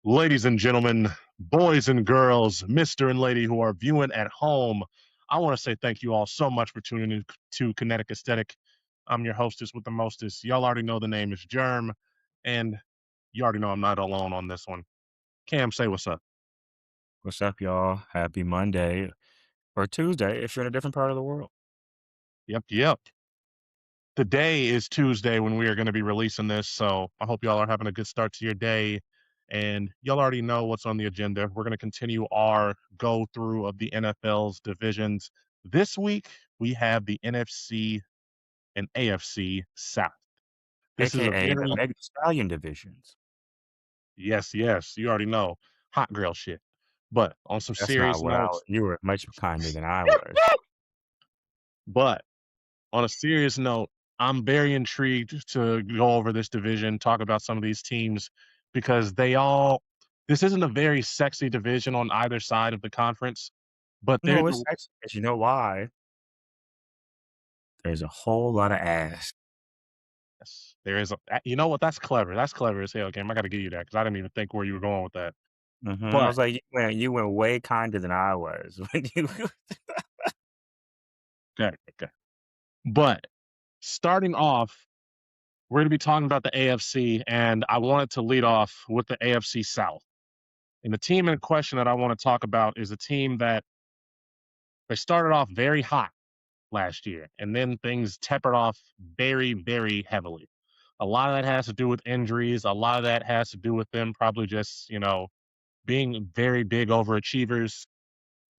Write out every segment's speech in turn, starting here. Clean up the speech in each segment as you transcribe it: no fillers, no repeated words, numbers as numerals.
Ladies and gentlemen, boys and girls, Mr. and Lady who are viewing at home, I want to say thank you all so much for tuning in to Kinetic Aesthetic. I'm your hostess with the mostest. Y'all already know the name is Germ, and you already know I'm not alone on this one. Cam, say what's up. What's up, y'all? Happy Monday or Tuesday if you're in a different part of the world. Yep, yep. Today is Tuesday when we are going to be releasing this, so I hope y'all are having a good start to your day. And y'all already know what's on the agenda. We're going to continue our go through of the NFL's divisions. This week, we have the NFC and AFC South. This is a AKA the very, Meg Thee Stallion divisions. yes, yes, you already know, hot girl shit. But on some That's not serious what I notes, you were much kinder than I was. but on a serious note, I'm very intrigued to go over this division, talk about some of these teams because this isn't a very sexy division on either side of the conference, but No, it's sexy 'cause you know why? There's a whole lot of ass. there is you know what? That's clever. That's clever as hell, Cam. I got to give you that because I didn't even think where you were going with that. I But was like, you went way kinder than I was when you okay, okay. But starting off, we're going to be talking about the AFC, and I wanted to lead off with the AFC South. And the team in question that I want to talk about is a team that they started off very hot last year, and then things tapered off very, very heavily. A lot of that has to do with injuries. A lot of that has to do with them probably just, being very big overachievers.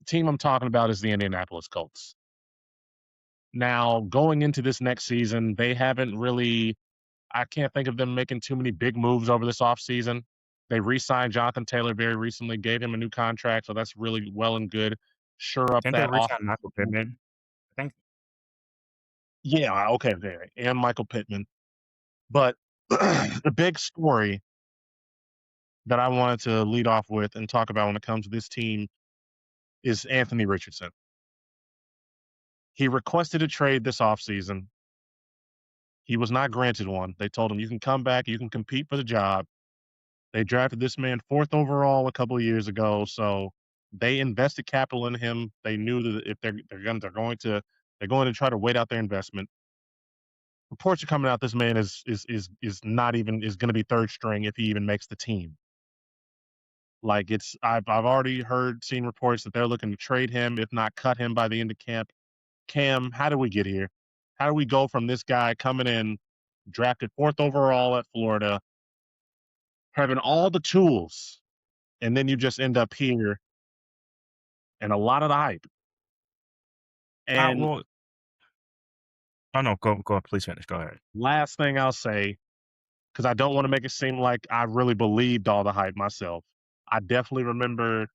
The team I'm talking about is the Indianapolis Colts. Now, going into this next season, they haven't really, I can't think of them making too many big moves over this offseason. They re signed Jonathan Taylor very recently, gave him a new contract, so that's really well and good. Sure up didn't they that reach off. out Michael Pittman? I think Yeah, okay, okay. And Michael Pittman. But the big story that I wanted to lead off with and talk about when it comes to this team is Anthony Richardson. He requested a trade this offseason. He was not granted one. They told him, you can come back, you can compete for the job. They drafted this man fourth overall a couple of years ago, so they invested capital in him. They knew that if they're going to try to wait out their investment. Reports are coming out this man is not even is going to be third string if he even makes the team. Like I've already seen reports that they're looking to trade him, if not cut him by the end of camp. Cam, how do we get here? How do we go from this guy coming in, drafted fourth overall at Florida, having all the tools, and then you just end up here and a lot of the hype. And well, oh no, go please finish. Go ahead. last thing I'll say, because I don't want to make it seem like I really believed all the hype myself. I definitely remember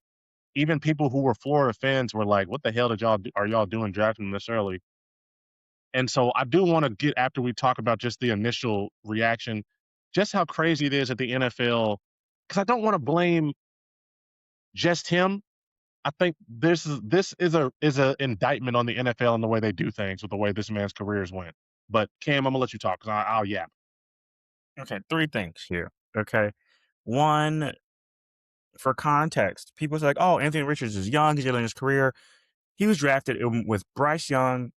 even people who were Florida fans were like, "What the hell are y'all doing drafting him this early?" And so I do want to get after we talk about just the initial reaction, just how crazy it is at the NFL. Because I don't want to blame just him. I think this is a indictment on the NFL and the way they do things with the way this man's careers went. But Cam, I'm gonna let you talk because I'll yap. Okay, three things here. Okay. One, for context, people say like, "Oh, Anthony Richards is young. He's early in his career." He was drafted with Bryce Young,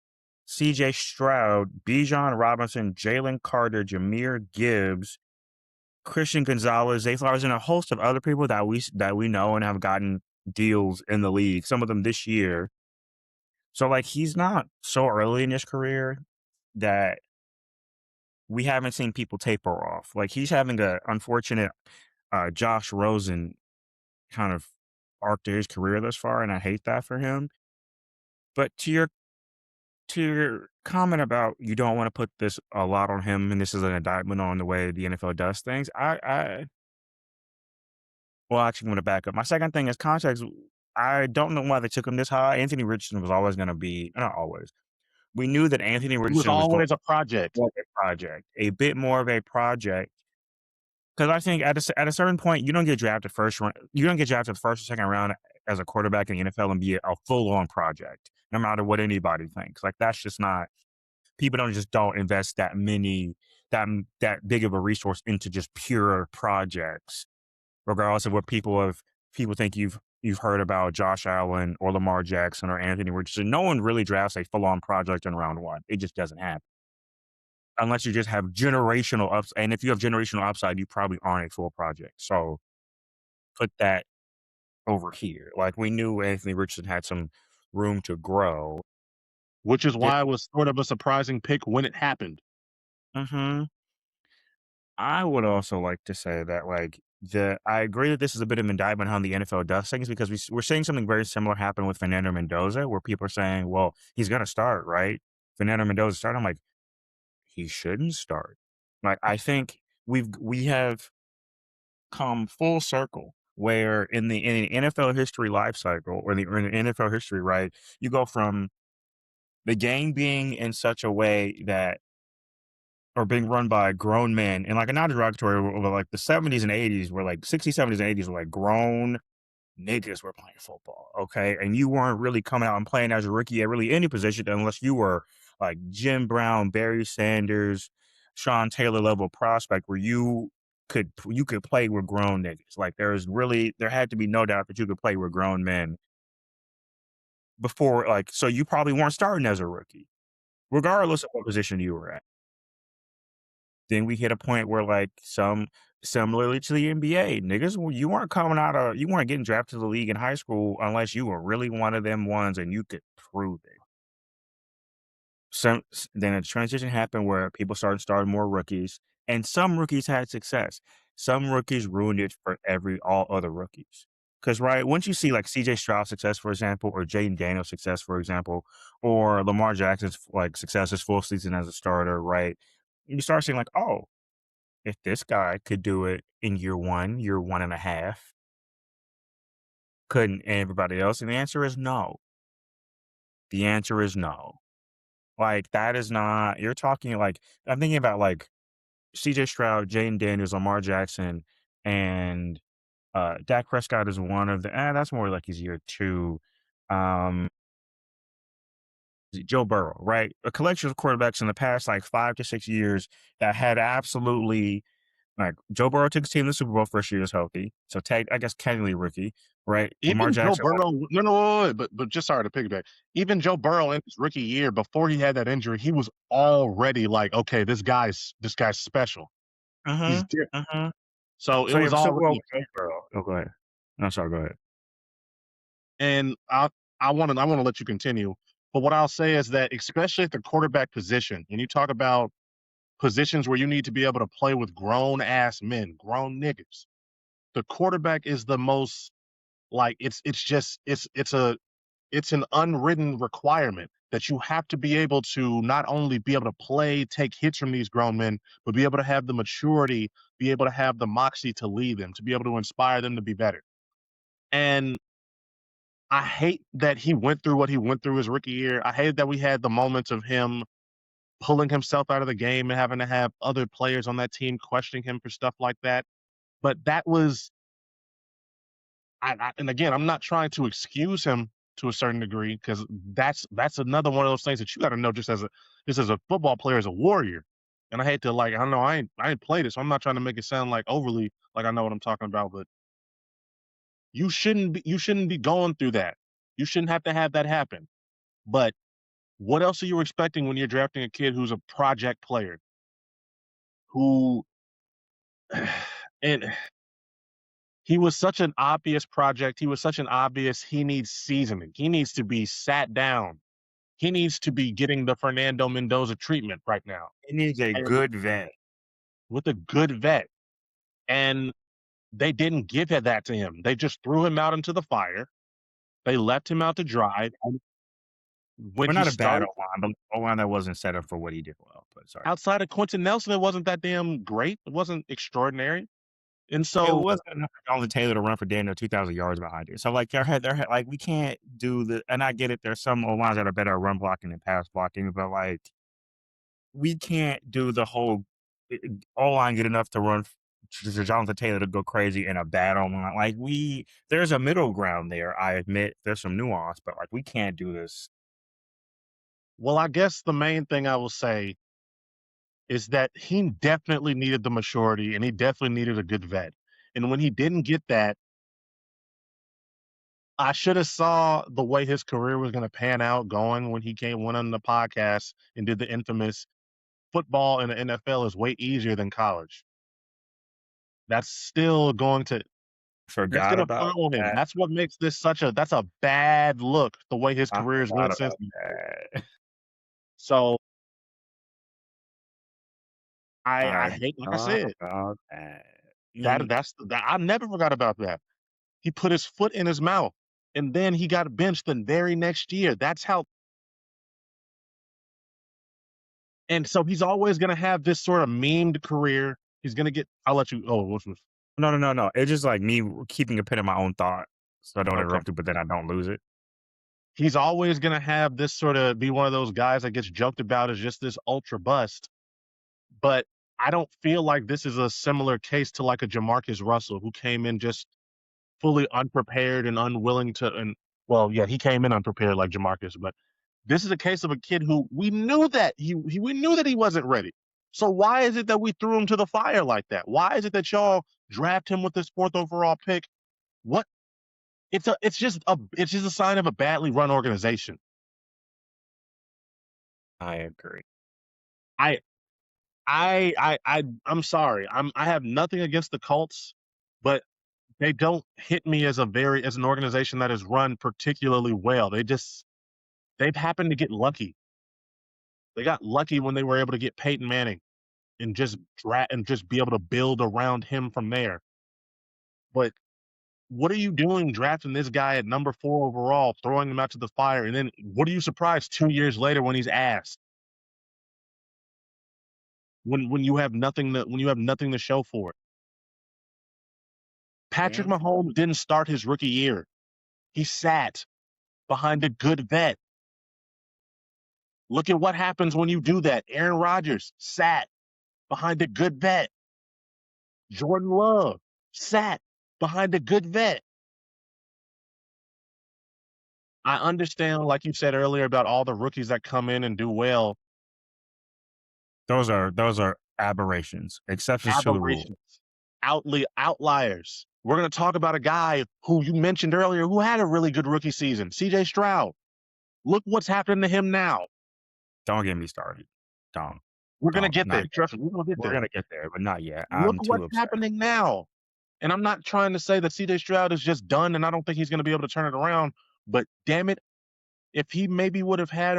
C.J. Stroud, Bijan Robinson, Jalen Carter, Jahmyr Gibbs, Christian Gonzalez, Zay Flowers, and a host of other people that we know and have gotten deals in the league. Some of them this year. So like he's not so early in his career that we haven't seen people taper off. Like he's having a unfortunate Josh Rosen kind of arc to his career thus far, and I hate that for him. But to your comment about you don't want to put this a lot on him, and this is an indictment on the way the NFL does things. Well, actually, I'm going to back up. My second thing is context. I don't know why they took him this high. Anthony Richardson was always going to be not always. We knew that Anthony It was Richardson was going always a to project. be a project, a bit more of a project. Because I think at a certain point, you don't get drafted first round. You don't get drafted first or second round as a quarterback in the NFL and be a full on project, no matter what anybody thinks. Like that's just not people don't invest that many that big of a resource into just pure projects. regardless of what people think you've heard about Josh Allen or Lamar Jackson or Anthony Richardson. No one really drafts a full on project in round one. It just doesn't happen unless you just have generational ups. And if you have generational upside, you probably aren't a full project. So put that over here. Like we knew Anthony Richardson had some room to grow. which is There, why it was sort of a surprising pick when it happened. hmm I would also like to say that I agree that this is a bit of an indictment on the NFL does things because we're seeing something very similar happen with Fernando Mendoza, where people are saying, "Well, he's going to start, right?" Fernando Mendoza start. I'm like, he shouldn't start. Like, I think we have come full circle where in the NFL history life cycle or in the NFL history, right? You go from the game being in such a way that or being run by grown men and like a not derogatory, but like the 70s and 80s were like 60s, 70s, and 80s were like grown niggas were playing football. Okay. And you weren't really coming out and playing as a rookie at really any position unless you were like Jim Brown, Barry Sanders, Sean Taylor level prospect where you could play with grown niggas. Like there had to be no doubt that you could play with grown men before so you probably weren't starting as a rookie, regardless of what position you were at. Then we hit a point where similarly to the NBA, niggas, you weren't getting drafted to the league in high school unless you were really one of them ones and you could prove it. Then a transition happened where people started more rookies, and some rookies had success. Some rookies ruined it for all other rookies. Because right, once you see like CJ Stroud success, for example, or Jaden Daniels success, for example, or Lamar Jackson's like success his full season as a starter, right? You start seeing like, oh, if this guy could do it in year 1.5, couldn't everybody else? And the answer is no. The answer is no. Like, that is not you're talking like I'm thinking about like CJ Stroud, Jane Daniels, Lamar Jackson, and Dak Prescott is one of that's more like his year two. Um Joe Burrow, right? A collection of quarterbacks in the past like 5 to 6 years that had absolutely like Joe Burrow took his team to the Super Bowl first year he was healthy. So I guess technically rookie, right? Lamar Even Joe Jackson Burrow, no, no, wait, but just sorry to piggyback. Even Joe Burrow in his rookie year, before he had that injury, he was already like, okay, this guy's special. He's uh-huh. different. Uh-huh. So it So yeah, was so well already, with Joe Burrow. Oh, go ahead. No, sorry, go ahead. and I want to let you continue. But what I'll say is that, especially at the quarterback position, when you talk about positions where you need to be able to play with grown ass men, grown niggas, the quarterback is the most like it's just it's an unwritten requirement that you have to be able to not only be able to play, take hits from these grown men, but be able to have the maturity, be able to have the moxie to lead them, to be able to inspire them to be better. And I hate that he went through what he went through his rookie year. I hate that we had the moments of him pulling himself out of the game and having to have other players on that team questioning him for stuff like that. But that was and again, I'm not trying to excuse him to a certain degree because that's another one of those things that you got to know just as a football player, as a warrior. And I hate to like I don't know I ain't played it, so I'm not trying to make it sound like overly like I know what I'm talking about, but you shouldn't be going through that. You shouldn't have to have that happen. But what else are you expecting when you're drafting a kid who's a project player who and he was such an obvious project. He was such an obvious he needs seasoning. He needs to be sat down. He needs to be getting the Fernando Mendoza treatment right now, He needs a and good vet. with a good vet. And they didn't give that to him. They just threw him out into the fire. They left him out to dry. And when Well, he not a bad started O-line, but O-line that wasn't set up for what he did well, but sorry. outside of Quentin Nelson, it wasn't that damn great. It wasn't extraordinary. And It so, wasn't enough for Jonathan Taylor to run for Daniel 2,000 yards behind you. So, like, like, we can't do and I get it, there's some O-lines that are better at run blocking than pass blocking, but, like, we can't do the whole O-line good enough to run for Jonathan Taylor to go crazy in a bad O-line. Like, there's a middle ground there, I admit. There's some nuance, but, like, we can't do this. well, I guess the main thing I will say is that he definitely needed the maturity and he definitely needed a good vet. And when he didn't get that, I should have saw the way his career was gonna pan out going when he went on the podcast and did the infamous football in the NFL is way easier than college. That's still going to that's Forgot gonna about follow him. that. That's what makes this that's a bad look, the way his I career has forgot went since about then. that. So, I I hate like I forgot said, about that. that And that's that I never forgot about that. He put his foot in his mouth, and then he got benched the very next year. That's how and so he's always gonna have this sort of memed career. He's gonna get I'll let you what's this? no. It's just like me keeping a pen in my own thought, so I don't Okay. interrupt you, but then I don't lose it. He's always gonna have this sort of be one of those guys that gets joked about as just this ultra bust, but I don't feel like this is a similar case to like a Jamarcus Russell who came in just fully unprepared and unwilling to and well, yeah, he came in unprepared like Jamarcus, but this is a case of a kid who we knew that we knew that he wasn't ready. So why is it that we threw him to the fire like that? Why is it that y'all draft him with this fourth overall pick? What it's just a sign of a badly run organization. I agree. I I'm sorry. I have nothing against the Colts, but they don't hit me as as an organization that is run particularly well. They've happened to get lucky. They got lucky when they were able to get Peyton Manning and just be able to build around him from there. But what are you doing drafting this guy at number 4 overall, throwing him out to the fire, and then what are you surprised 2 years later when he's asked? When you have nothing to show for it. Patrick Damn. Mahomes didn't start his rookie year. He sat behind a good vet. Look at what happens when you do that. Aaron Rodgers sat behind a good vet. Jordan Love sat behind a good vet. I understand, like you said earlier, about all the rookies that come in and do well. Those are aberrations, exceptions to the rule. Aberrations, outliers. We're going to talk about a guy who you mentioned earlier who had a really good rookie season, CJ Stroud. Look what's happening to him now. Don't get me started. Don't. We're going to Don't. get Not there. yet. Trust me, we're going to get We're there. gonna get there, but not yet. Look I'm too what's upset. happening now. And I'm not trying to say that CJ Stroud is just done and I don't think he's going to be able to turn it around, but damn it, if he maybe would have had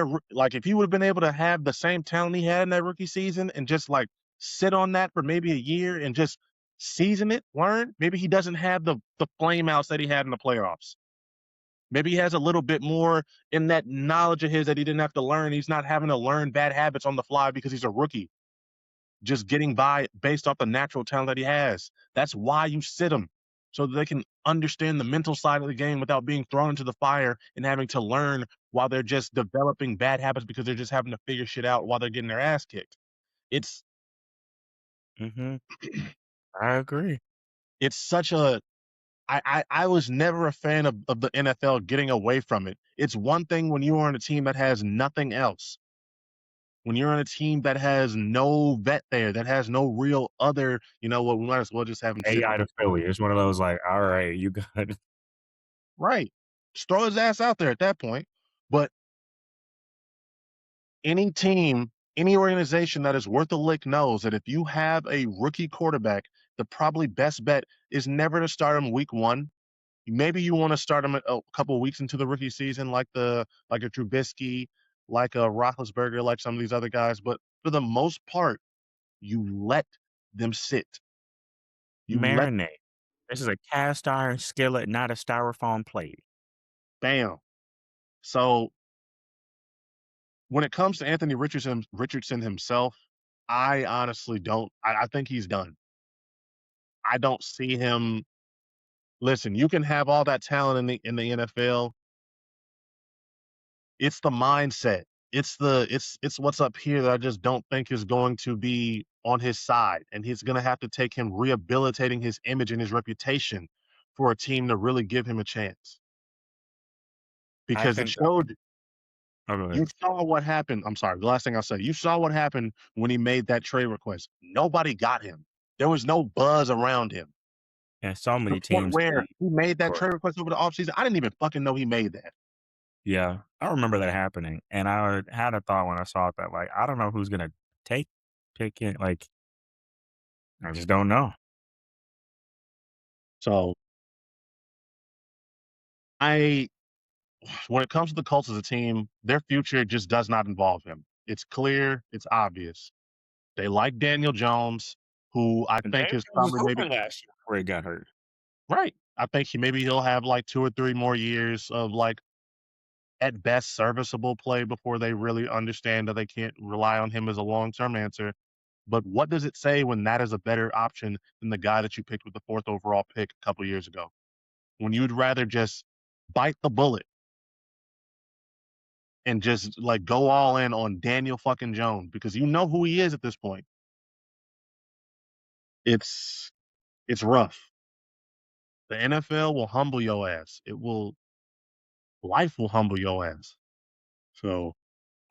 if he would have been able to have the same talent he had in that rookie season and just like sit on that for maybe a year and just season it, learn, maybe he doesn't have the flame outs that he had in the playoffs. Maybe he has a little bit more in that knowledge of his that he didn't have to learn. He's not having to learn bad habits on the fly because he's a rookie, just getting by based off the natural talent that he has. That's why you sit him so that they can understand the mental side of the game without being thrown into the fire and having to learn while they're just developing bad habits because they're just having to figure shit out while they're getting their ass kicked. It's Mhm. I agree. it's such a I was never a fan of the NFL getting away from it. It's one thing when you are on a team that has nothing else. When you're on a team that has no vet there, that has no real other, you know what, we might as well just have him sit AI behind. to Philly. It's one of those like, all right, you got Right. Just throw his ass out there at that point. But any team, any organization that is worth a lick knows that if you have a rookie quarterback, the probably best bet is never to start him week 1. Maybe you wanna start him a couple weeks into the rookie season like a Trubisky, like a Roethlisberger, like some of these other guys, but for the most part, you let them sit. You let marinate. This is a cast iron skillet, not a styrofoam plate. bam. So when it comes to Anthony Richardson himself, I honestly don't. I think he's done. I don't see him. Listen, you can have all that talent in the NFL. It's the mindset. It's what's up here that I just don't think is going to be on his side, and he's going to have to take him rehabilitating his image and his reputation for a team to really give him a chance. I Because it think showed oh, go you ahead. saw what happened. I'm sorry, the last thing I'll say. You saw what happened when he made that trade request. Nobody got him. There was no buzz around him. Yeah, so To many the point teams where leave he made that for trade request over the offseason. I didn't even fucking know he made that. yeah, I remember that happening, and I had a thought when I saw that, like, I don't know who's gonna take pick it, like, I just don't know. So I when it comes to the Colts as a team, their future just does not involve him. It's clear, it's obvious. They like Daniel Jones, who I And think Daniel is Jones was probably maybe hoping last year before he got hurt. right. I think maybe he'll have like 2 or 3 more years of like at best serviceable play before they really understand that they can't rely on him as a long-term answer. But what does it say when that is a better option than the guy that you picked with the 4th overall pick a couple years ago? When you'd rather just bite the bullet and just like go all in on Daniel fucking Jones because you know who he is at this point. It's it's rough. The NFL will humble your ass. Life will humble your ass. So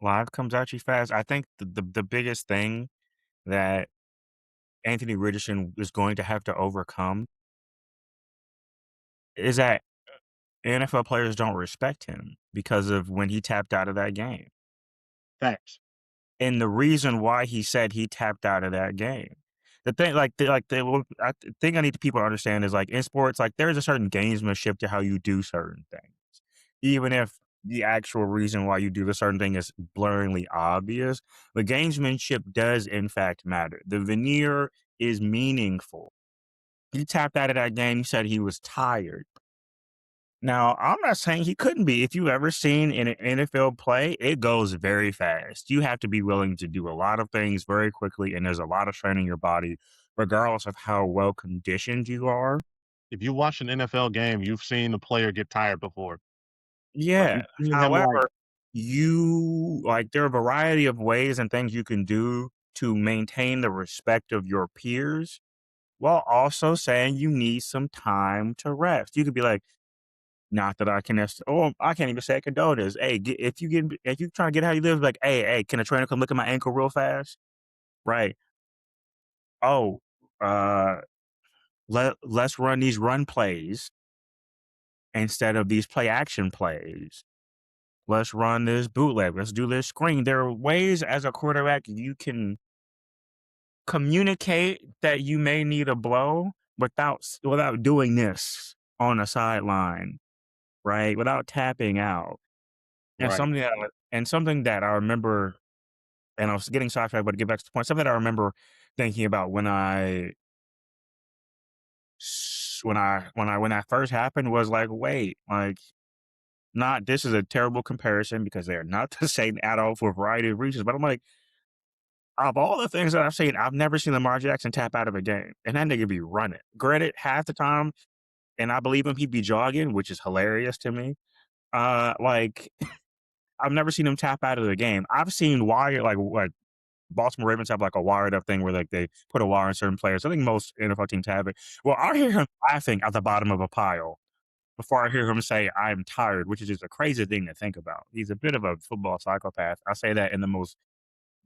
Live comes at you fast. I think the biggest thing that Anthony Richardson is going to have to overcome is that NFL players don't respect him because of when he tapped out of that game. facts. And the reason why he said he tapped out of that game. The thing, thing I need people to understand is like in sports, like there's a certain gamesmanship to how you do certain things, even if the actual reason why you do the certain thing is blurringly obvious. The gamesmanship does in fact matter. The veneer is meaningful. He tapped out of that game. He said he was tired. Now, I'm not saying he couldn't be. If you ever seen an NFL play, it goes very fast. You have to be willing to do a lot of things very quickly, and there's a lot of strain in your body, regardless of how well conditioned you are. If you watch an NFL game, you've seen the player get tired before. Like Yeah. you've seen him like However, there are a variety of ways and things you can do to maintain the respect of your peers while also saying you need some time to rest. You could be like, not that I can I can't even say condolences. Hey, if you trying to get how you live, like, hey, can a trainer come look at my ankle real fast? Right. Oh, uh, let's run these run plays instead of these play action plays. Let's run this bootleg. Let's do this screen. There are ways as a quarterback you can communicate that you may need a blow without doing this on a sideline, right? Without tapping out. And right. something that I remember, and I was getting sidetracked, but to get back to the point, something that I remember thinking about when I first happened was like, wait, like, not this is a terrible comparison because they're not the same at all for a variety of reasons. But I'm like, of all the things that I've seen, I've never seen Lamar Jackson tap out of a game, and that nigga be running. Granted, half the time, and I believe him, he'd be jogging, which is hilarious to me. Like I've never seen him tap out of the game. I've seen wire like Baltimore Ravens have like a wired up thing where like they put a wire on certain players. I think most NFL teams have it. Well, I hear him laughing at the bottom of a pile before I hear him say, I'm tired, which is just a crazy thing to think about. He's a bit of a football psychopath. I say that in the most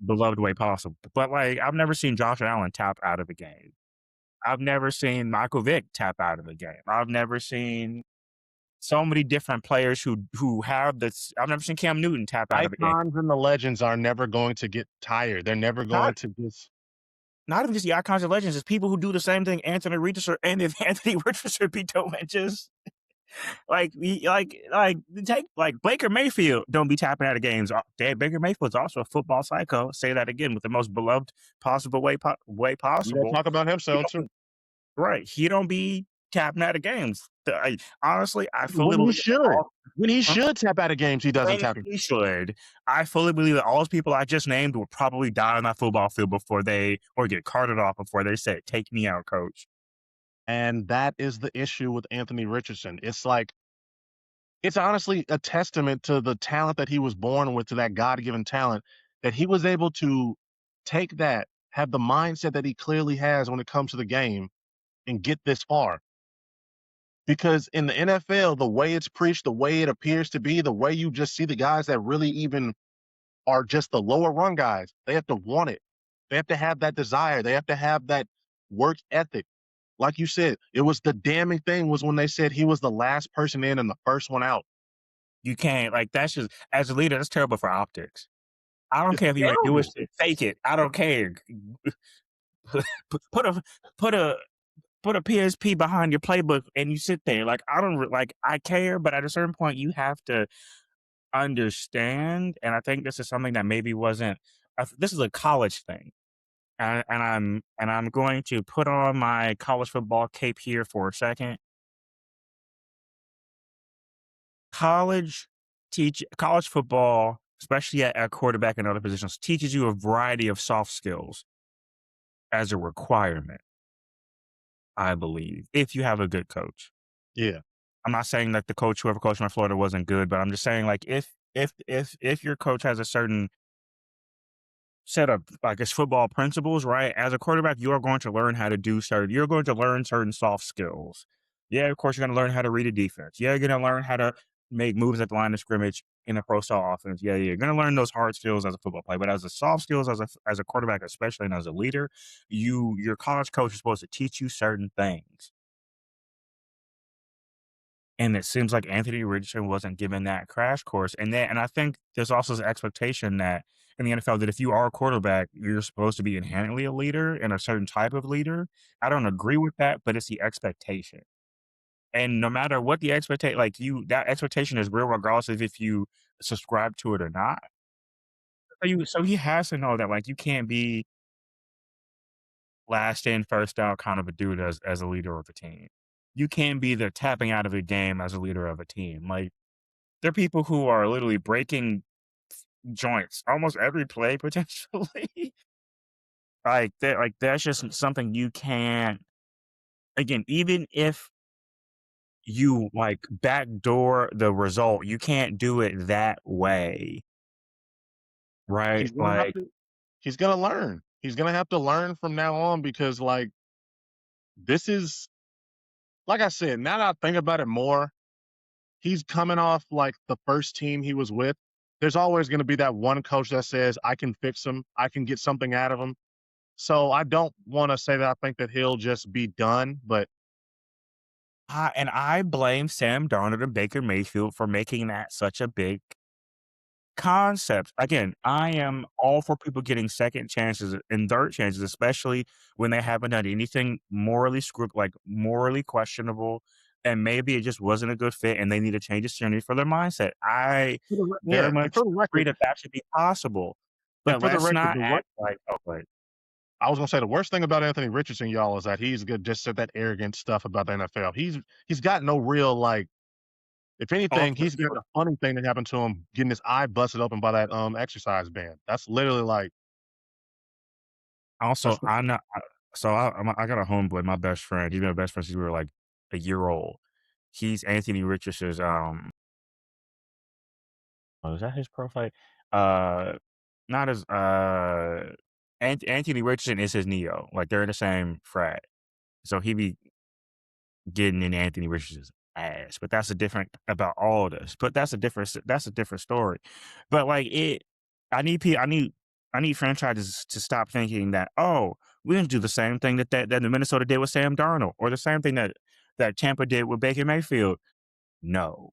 beloved way possible. But like I've never seen Josh Allen tap out of a game. I've never seen Michael Vick tap out of a game. I've never seen so many different players who have this. I've never seen Cam Newton tap out of a game. Icons and the legends are never going to get tired. They're never Not going to just not even just the icons and legends, it's people who do the same thing Anthony Richardson and if Anthony Richardson be doing just take like Baker Mayfield don't be tapping out of games. Baker Mayfield's also a football psycho. Say that again with the most beloved possible way we gotta possible. talk about him He soon too. don't, right. He don't be tapping out of games. Honestly, I fully When he believe that should. all When he should tap out of games, he doesn't when tap. he should. I fully believe that all those people I just named will probably die on that football field before they or get carted off before they say, "Take me out, coach." And that is the issue with Anthony Richardson. It's like it's honestly a testament to the talent that he was born with, to that God-given talent, that he was able to take that, have the mindset that he clearly has when it comes to the game, and get this far. Because in the NFL, the way it's preached, the way it appears to be, the way you just see the guys that really even are just the lower run guys, they have to want it. They have to have that desire. They have to have that work ethic. like you said, it was the damning thing was when they said he was the last person in and the first one out. You can't like that's just as a leader, that's terrible for optics. I don't It's care if you ain't do terrible. it, fake it. I don't care. Put a put a put a PSP behind your playbook and you sit there. Like I don't like I care, but at a certain point you have to understand. And I think this is something that maybe wasn't. This is a college thing, and I'm going to put on my college football cape here for a second. College college football, especially at quarterback and other positions, teaches you a variety of soft skills as a requirement, I believe, if you have a good coach. Yeah. I'm not saying that the coach, whoever coached my Florida, wasn't good, but I'm just saying like if your coach has a certain set of, I guess, football principles, right? As a quarterback, you are going to learn how to you're going to learn certain soft skills. Yeah, of course, you're going to learn how to read a defense. Yeah, you're going to learn how to make moves at the line of scrimmage in a pro style offense. Yeah, you're going to learn those hard skills as a football player. But as a soft skills, as a quarterback, especially and as a leader, your college coach is supposed to teach you certain things. And it seems like Anthony Richardson wasn't given that crash course. And I think there's also this expectation that in the NFL that if you are a quarterback, you're supposed to be inherently a leader and a certain type of leader. I don't agree with that, but it's the expectation. And no matter what the expectation, like that expectation is real regardless of if you subscribe to it or not. So he has to know that like you can't be last in, first out kind of a dude as a leader of the team. You can't be the tapping out of a game as a leader of a team. Like there are people who are literally breaking joints almost every play potentially. Like that's just something you can't again, even if you like backdoor the result, you can't do it that way. Right? He's gonna have Like to he's gonna learn. He's gonna have to learn from now on because like this is like I said, now that I think about it more, he's coming off like the first team he was with. There's always gonna be that one coach that says, I can fix him, I can get something out of him. So I don't wanna say that I think that he'll just be done, but I blame Sam Darnold and Baker Mayfield for making that such a big concept. Again, I am all for people getting second chances and third chances, especially when they haven't done anything like morally questionable, and maybe it just wasn't a good fit, and they need to change the scenery for their mindset. I very yeah, and much for the agree record that that should be possible, and but for the let's record, not the wor act like oh, wait. I was gonna say the worst thing about Anthony Richardson, y'all, is that he's good just said that arrogant stuff about the NFL. He's got no real like if anything, Off the he's got a funny thing that happened to him getting his eye busted open by that exercise band. That's literally like Also, that's I'm not. I got a homeboy, my best friend. He's been my best friend since we were like a year old. He's Anthony Richardson's. Oh, is that his profile? Uh, not as Anthony Richardson is his Neo. Like they're in the same frat, so he be getting in Anthony Richardson's ass. But that's a different about all this. But that's a different story. But like it, I need people. I need franchises to stop thinking that oh we're gonna do the same thing that the Minnesota did with Sam Darnold or the same thing that Tampa did with Baker Mayfield. No,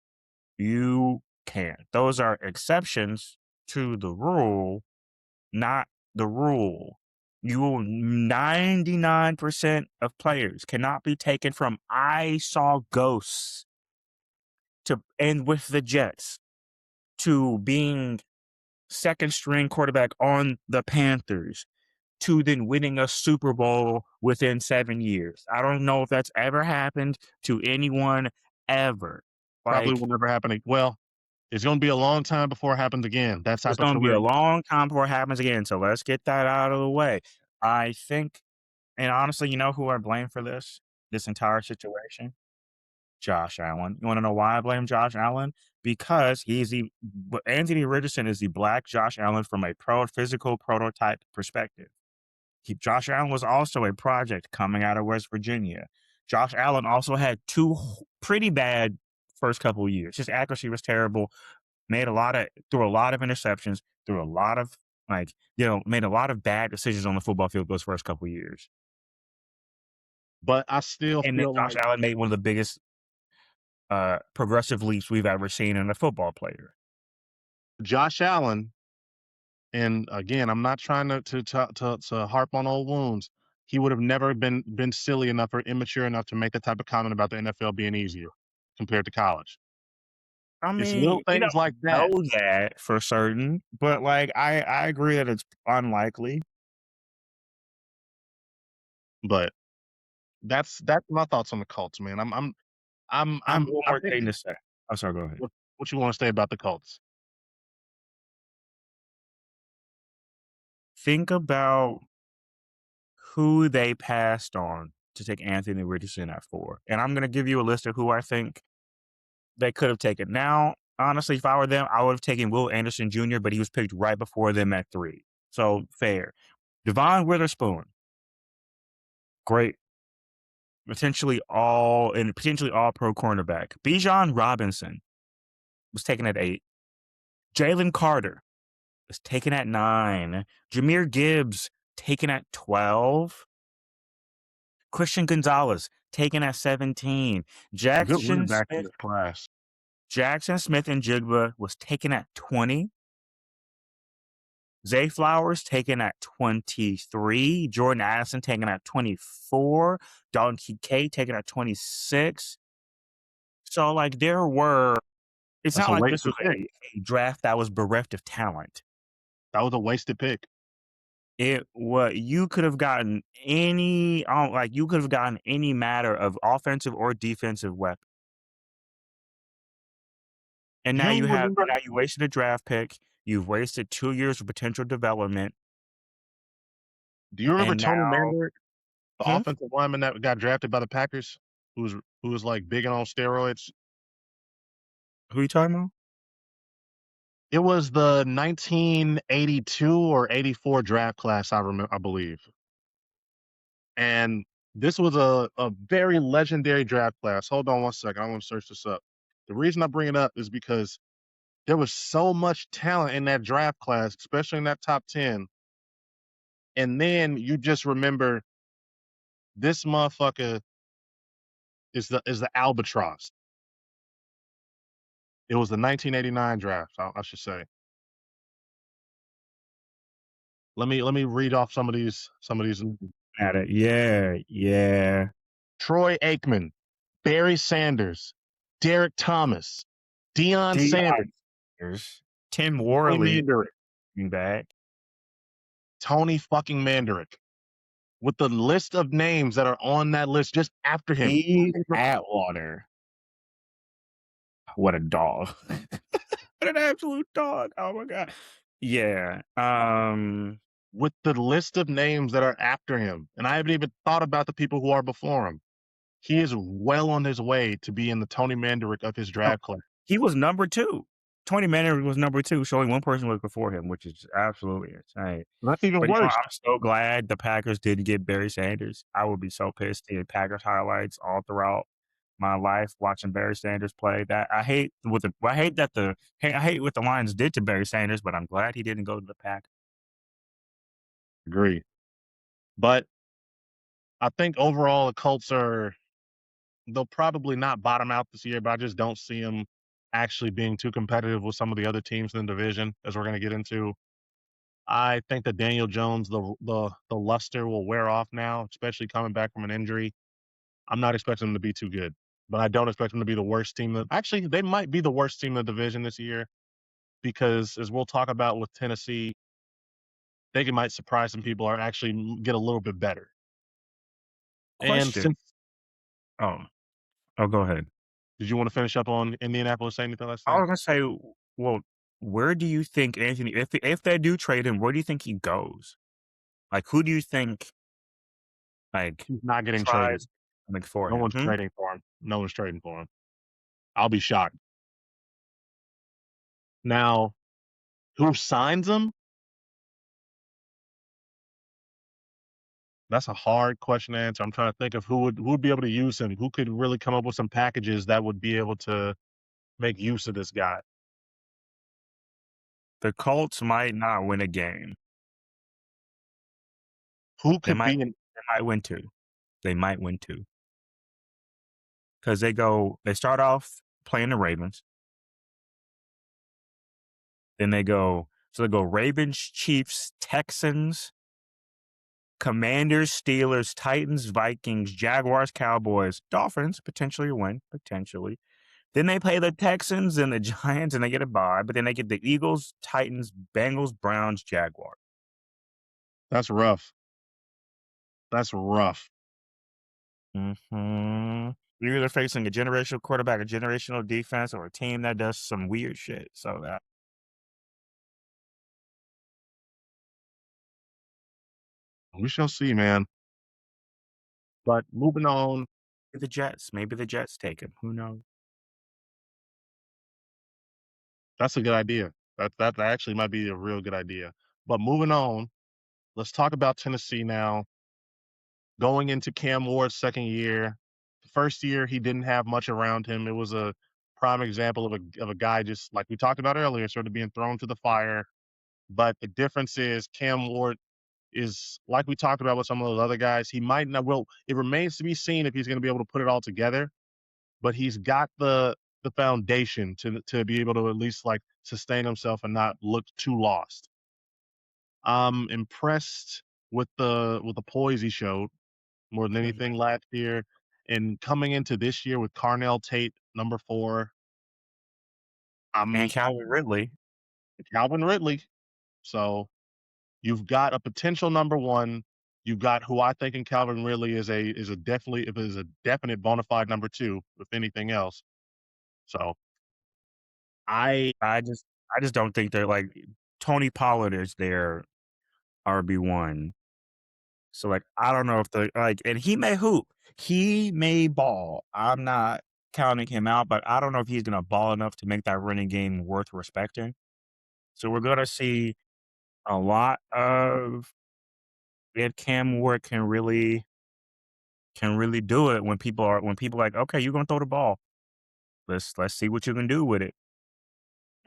you can't. Those are exceptions to the rule, not the rule. 99% of players cannot be taken from I saw ghosts to and with the Jets to being second string quarterback on the Panthers to then winning a Super Bowl within 7 years. I don't know if that's ever happened to anyone ever. probably Like will never happen. Well, it's gonna be a long time before it happens again. That it's type of gonna be career. a long time before it happens again, so let's get that out of the way. I think and honestly, you know who I blame for this entire situation? Josh Allen. You wanna know why I blame Josh Allen? Because Anthony Richardson is the black Josh Allen from a physical prototype perspective. Josh Allen was also a project coming out of West Virginia. Josh Allen also had two pretty bad first couple of years. His accuracy was terrible. Threw a lot of interceptions, threw a lot of made a lot of bad decisions on the football field those first couple of years. but I still And then feel Josh like Allen made one of the biggest progressive leaps we've ever seen in a football player. Josh Allen, and again, I'm not trying to harp on old wounds. He would have never been silly enough or immature enough to make that type of comment about the NFL being easier compared to college. I It's mean, little things like that, know that for certain, but like I agree that it's unlikely. but that's my thoughts on the Colts, man. I have one I more think thing to say. I'm sorry, go ahead. what you want to say about the Colts? Think about who they passed on to take Anthony Richardson at 4. And I'm gonna give you a list of who I think they could have taken. Now, honestly, if I were them, I would have taken Will Anderson Jr., but he was picked right before them at 3. So fair. Devon Witherspoon, great. Potentially all pro cornerback. Bijan Robinson was taken at 8. Jalen Carter was taken at 9. Jahmyr Gibbs taken at 12. Christian Gonzalez taken at 17. Good running back in this class. Jackson Smith and Jigba was taken at 20. Zay Flowers taken at 23. Jordan Addison taken at 24. Dalton Kincaid taken at 26. So like it's That's not a like this wasted was pick. a draft that was bereft of talent. That was a wasted pick. You could have gotten any matter of offensive or defensive weapon. And Do you remember? now you wasted a draft pick. You've wasted 2 years of potential development. Do you remember And Tony now, Mandarich, the hmm? offensive lineman that got drafted by the Packers, who was like big and on steroids? Who you talking about? It was the 1982 or 84 draft class, I believe. And this was a very legendary draft class. Hold on one second. I want to search this up. The reason I bring it up is because there was so much talent in that draft class, especially in that top 10. And then you just remember this motherfucker is the albatross. It was the 1989 draft, I should say. Let me read off some of these. At it. Yeah, yeah. Troy Aikman, Barry Sanders, Derek Thomas, Deion Sanders, Deion Sanders, Tim Tony Worley Mandarich, coming back. Tony fucking Mandarich. With the list of names that are on that list just after him. Steve Atwater. What a dog. What an absolute dog. Oh my god. Yeah. With the list of names that are after him. And I haven't even thought about the people who are before him. He is well on his way to being the Tony Mandarich of his No, draft class. he was number 2. Tony Manning was number 2, showing one person was before him, which is absolutely insane. That's even But worse. I'm so glad the Packers didn't get Barry Sanders. I would be so pissed seeing Packers highlights all throughout my life watching Barry Sanders play. That I hate what the Lions did to Barry Sanders, but I'm glad he didn't go to the Packers. Agree. But I think overall the Colts they'll probably not bottom out this year, but I just don't see them actually being too competitive with some of the other teams in the division, as we're going to get into. I think that Daniel Jones, the luster will wear off now, especially coming back from an injury. I'm not expecting them to be too good, but I don't expect them to be the worst team. Actually, they might be the worst team in the division this year because, as we'll talk about with Tennessee, they might surprise some people or actually get a little bit better. And Question. since Oh, go ahead. Did you want to finish up on Indianapolis? Say anything last I thing? was gonna say, well, where do you think Anthony, if they do trade him, where do you think he goes? Like, who do you think like He's not getting traded. tries something for No him? one's trading for him. No one's trading for him. I'll be shocked. Now, who signs him? That's a hard question to answer. I'm trying to think of who would be able to use him. Who could really come up with some packages that would be able to make use of this guy? The Colts might not win a game. Who They could might be an they might win 2. They might win 2 because they start off playing the Ravens, then they go Ravens, Chiefs, Texans, Commanders, Steelers, Titans, Vikings, Jaguars, Cowboys, Dolphins, potentially a win, potentially. Then they play the Texans and the Giants, and they get a bye, but then they get the Eagles, Titans, Bengals, Browns, Jaguars. That's rough. That's rough. You're either facing a generational quarterback, a generational defense, or a team that does some weird shit. So that We shall see, man. But moving on, maybe the Jets take him. Who knows? that's a good idea. That actually might be a real good idea. But moving on, let's talk about Tennessee now. Going into Cam Ward's second year, the first year he didn't have much around him. It was a prime example of a guy just like we talked about earlier, sort of being thrown to the fire. But the difference is Cam Ward is like we talked about with some of those other guys. He might not. Well, it remains to be seen if he's going to be able to put it all together. But he's got the foundation to be able to at least like sustain himself and not look too lost. I'm impressed with the poise he showed more than Mhm. anything last year. And coming into this year with Carnell Tate, number 4, And I'm Calvin Ridley. Calvin Ridley. So you've got a potential number 1. You've got who I think in Calvin Ridley is a definite bona fide number 2, if anything else. So I I just I just don't think they're like Tony Pollard is their RB1. So like I don't know if the like and he may hoop. He may ball. I'm not counting him out, but I don't know if he's gonna ball enough to make that running game worth respecting. So we're gonna see a lot of if Cam Ward can really do it when people are like, okay, you're gonna throw the ball. Let's see what you can do with it.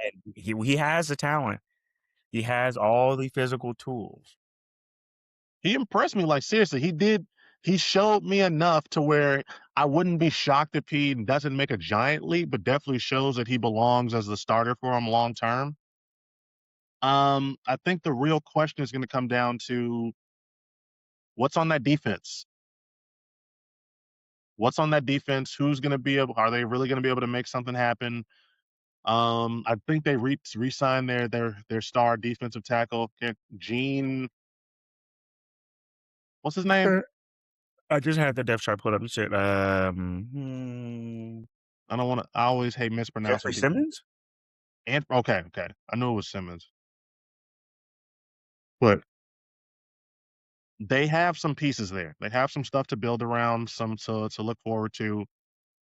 And he has the talent. He has all the physical tools. He impressed me, like, seriously, he showed me enough to where I wouldn't be shocked if he doesn't make a giant leap, but definitely shows that he belongs as the starter for him long term. I think the real question is gonna come down to what's on that defense? What's on that defense? Who's gonna be able are they really gonna be able to make something happen? I think they re-signed their star defensive tackle, Gene what's his name? I just had the depth chart pulled up. You said, I always hate Jeffrey mispronouncing people. Simmons? And okay, okay. I knew it was Simmons. But they have some pieces there. They have some stuff to build around, some to look forward to.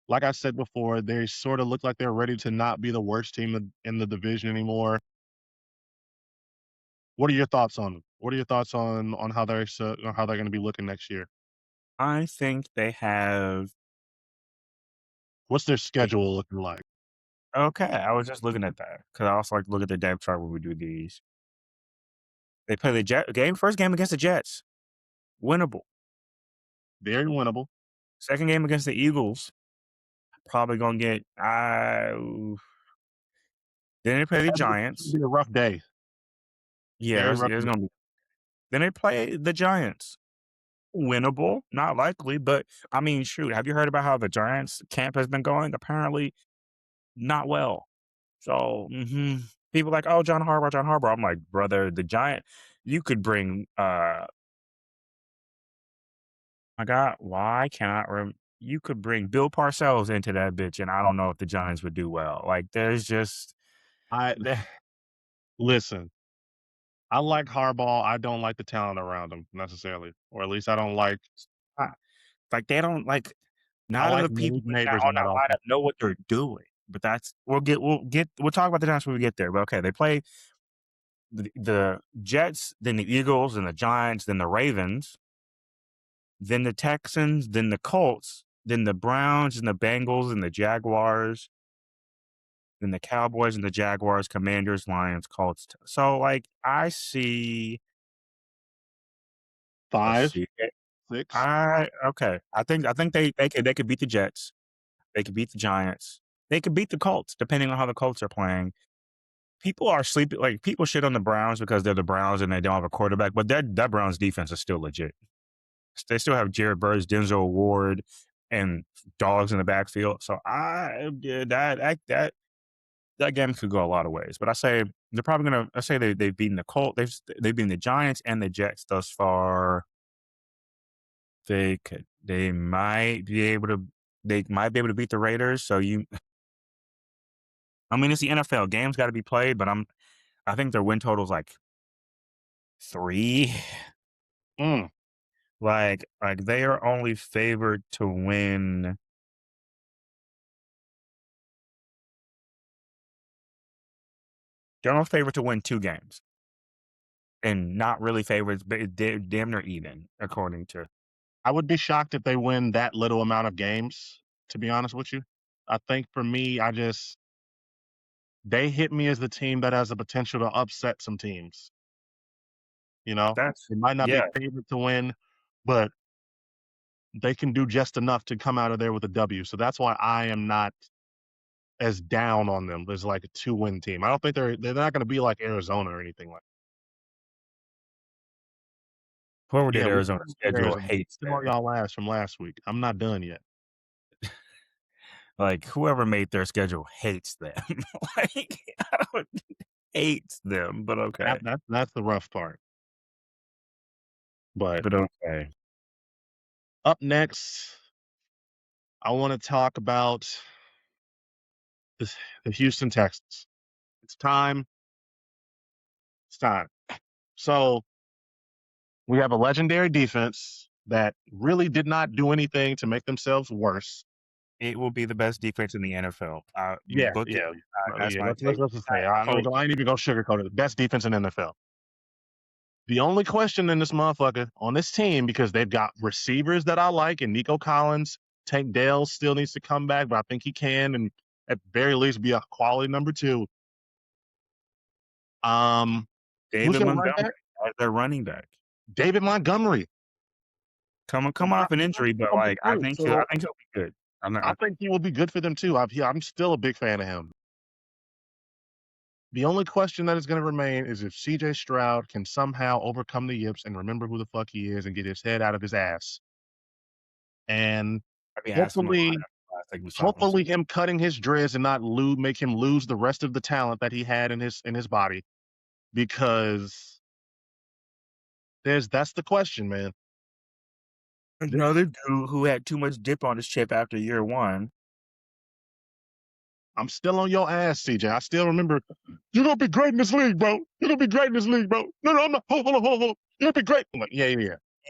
Like I said before, they sort of look like they're ready to not be the worst team in the division anymore. What are your thoughts on them? What are your thoughts on how they're going to be looking next year? I think they have What's their a schedule looking like? okay, I was just looking at that because I also like to look at the depth chart when we do these. They play the first game against the Jets, winnable. Very winnable. Second game against the Eagles, probably gonna get then they play the It's gonna Giants. be a rough day. Yeah, Very rough it's day. gonna be then they play the Giants. Winnable, not likely, but I mean, shoot, have you heard about how the Giants camp has been going? Apparently not well. So, people like, "Oh, John Harbaugh, John Harbaugh." I'm like, "Brother, the Giant you could bring, my god, why can't I you could bring Bill Parcells into that bitch, and I don't know if the Giants would do well." Like, there's just I the listen. I like Harbaugh. I don't like the talent around him necessarily, or at least I don't like. like, they don't like, I none of like the people Neighbors on on that that offense. lineup know what they're doing, but that's we'll talk about the Giants when we get there, but, okay, they play the Jets, then the Eagles, then the Giants, then the Ravens, then the Texans, then the Colts, then the Browns and the Bengals and the Jaguars, then the Cowboys and the Jaguars, Commanders, Lions, Colts. So like I see, let's 5, see. 6. Okay. I think they could beat the Jets. They could beat the Giants. They could beat the Colts, depending on how the Colts are playing. People are sleeping like people shit on the Browns because they're the Browns and they don't have a quarterback, but that Browns defense is still legit. They still have Jared Burns, Denzel Ward, and dogs in the backfield. So yeah, that game could go a lot of ways. But I say they're probably gonna. I say they've beaten the Colts. They've beaten the Giants and the Jets thus far. They could. They might be able to. They might be able to beat the Raiders. So you. I mean, it's the NFL. Games got to be played, but I think their win total is like 3. Mm. Like they are only favored to win. They're only favored to win 2 games, and not really favorites, but damn near even, according to. I would be shocked if they win that little amount of games, to be honest with you. I think for me, they hit me as the team that has the potential to upset some teams, you know? That's They might not be yeah. favored to win, but they can do just enough to come out of there with a W. So that's why I am not as down on them as like a 2-win team. I don't think they're not gonna be like Arizona or anything like. Whoever Yeah, did we Arizona's did schedule Arizona. hates Still on them. y'all last from last week. I'm not done yet. Like whoever made their schedule hates them. Like I don't hates them, but okay. That's the rough part. But But okay. up next, I wanna talk about the the Houston Texans. It's time. It's time. So we have a legendary defense that really did not do anything to make themselves worse. It will be the best defense in the NFL. You Yeah, book it. yeah. That's Yeah, my let's take. just say I hope I ain't even gonna sugarcoat it. The best defense in NFL. The only question in this motherfucker on this team, because they've got receivers that I like, and Nico Collins, Tank Dell still needs to come back, but I think he can, and at very least be a quality number 2. Um, who's David their running Montgomery back? as their running back. David Montgomery. Coming off an injury, but like I So think he'll be good. I'm I not. think he will be good for them too. I'm still a big fan of him. The only question that is going to remain is if CJ Stroud can somehow overcome the yips and remember who the fuck he is and get his head out of his ass. And I've been asking him a lot hopefully, after the last thing we saw from him. hopefully him cutting his dreads and not make him lose the rest of the talent that he had in his body, because that's the question, man. Another dude who had too much dip on his chip after year 1. I'm still on your ass, CJ. I still remember, you're gonna be great in this league, bro. You're gonna be great in this league, bro. No, I'm not. Hold on. You're gonna be great. I'm like, yeah.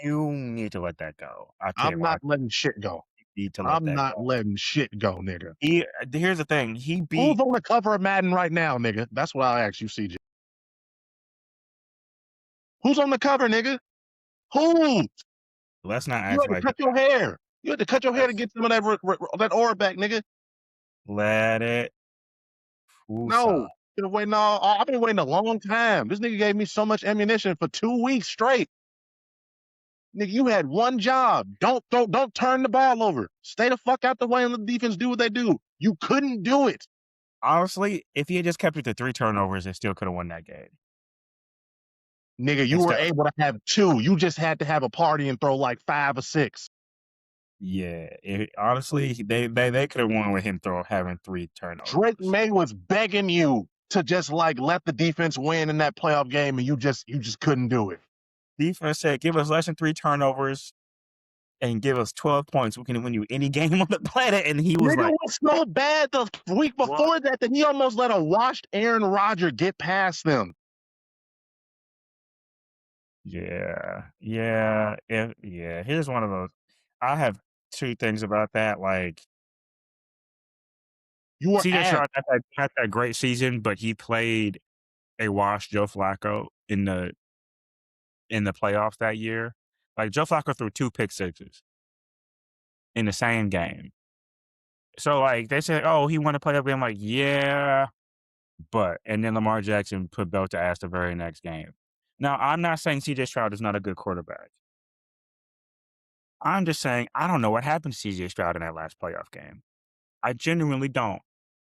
You need to let that go. I tell you I'm what, not letting shit go. you need to let I'm that not go. letting shit go, nigga. Here's the thing. He Who's beat on the cover of Madden right now, nigga? That's what I ask you, CJ. Who's on the cover, nigga? Who? let's not You act had to like cut your hair. You had to cut your hair to let's get some of that aura back, nigga. let it No. woosah. Been waiting I've been waiting a long time. This nigga gave me so much ammunition for 2 weeks straight. Nigga, you had one job. Don't turn the ball over. Stay the fuck out the way and let the defense do what they do. You couldn't do it. Honestly, if he had just kept it to 3 turnovers, they still could have won that game. Nigga, you were Instead, able to have 2. You just had to have a party and throw like 5 or 6. yeah, honestly, they could have won with him having 3 Drake turnovers. May was begging you to just like let the defense win in that playoff game, and you just couldn't do it. Defense said, "Give us less than 3 turnovers and give us 12 points. We can win you any game on the planet." And he was Nigga like, was so bad the week "What?" before that he almost let a washed Aaron Rodgers get past them. Yeah. Here's one of those. I have 2 things about that. Like You were CJ ass. Stroud had that great season, but he played a washed Joe Flacco in the playoffs that year. Like Joe Flacco threw 2 pick sixes in the same game. So like they said, "Oh, he won a playoff game." I'm like, yeah, and then Lamar Jackson put belt to ass the very next game. Now, I'm not saying CJ Stroud is not a good quarterback. I'm just saying, I don't know what happened to CJ Stroud in that last playoff game. I genuinely don't.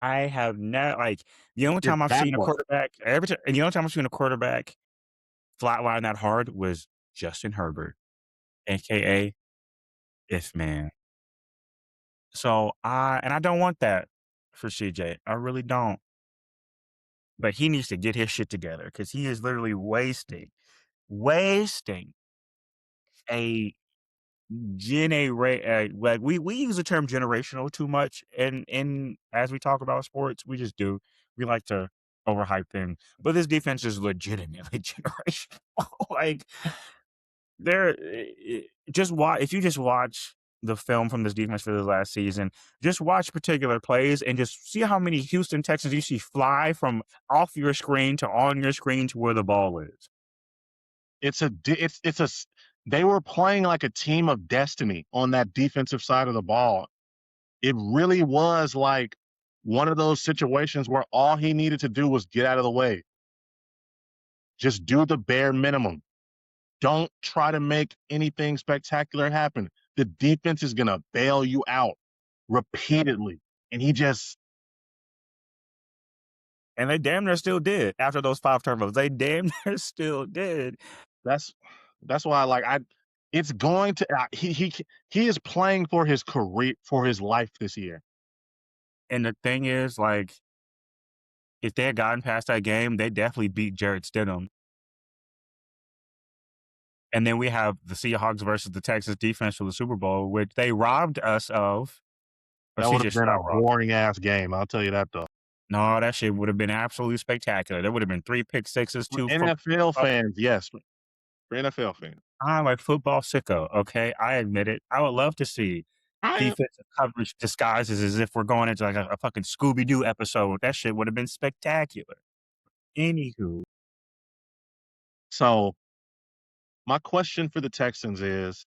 I have never like the only It's time I've that seen a one. quarterback every time, and the only time I've seen a quarterback flatline that hard was Justin Herbert, aka If Man. So I don't want that for CJ. I really don't. But he needs to get his shit together because he is literally wasting a like we use the term generational too much in as we talk about sports. We just do. We like to overhype things. But this defense is legitimately generational. Like there just watch if you just watch the film from this defense for the last season, just watch particular plays and just see how many Houston Texans you see fly from off your screen to on your screen to where the ball is. They were playing like a team of destiny on that defensive side of the ball. It really was like one of those situations where all he needed to do was get out of the way. Just do the bare minimum. Don't try to make anything spectacular happen. The defense is gonna bail you out repeatedly. And he just And they damn near still did after those 5 turnovers. They damn near still did. that's that's why I it's going to he is playing for his career, for his life this year. And the thing is, like, if they had gotten past that game, they definitely beat Jarrett Stidham. And then we have the Seahawks versus the Texas defense for the Super Bowl, which they robbed us of. Or That would CJ have been a Stroud robbed. boring ass game, I'll tell you that though. No, that shit would have been absolutely spectacular. There would have been 3 pick sixes, For 2 NFL fans, yes. For NFL fans. I'm a football sicko, okay? I admit it. I would love to see I am defensive coverage disguises as if we're going into like a fucking Scooby Doo episode. That shit would have been spectacular. Anywho, so my question for the Texans is,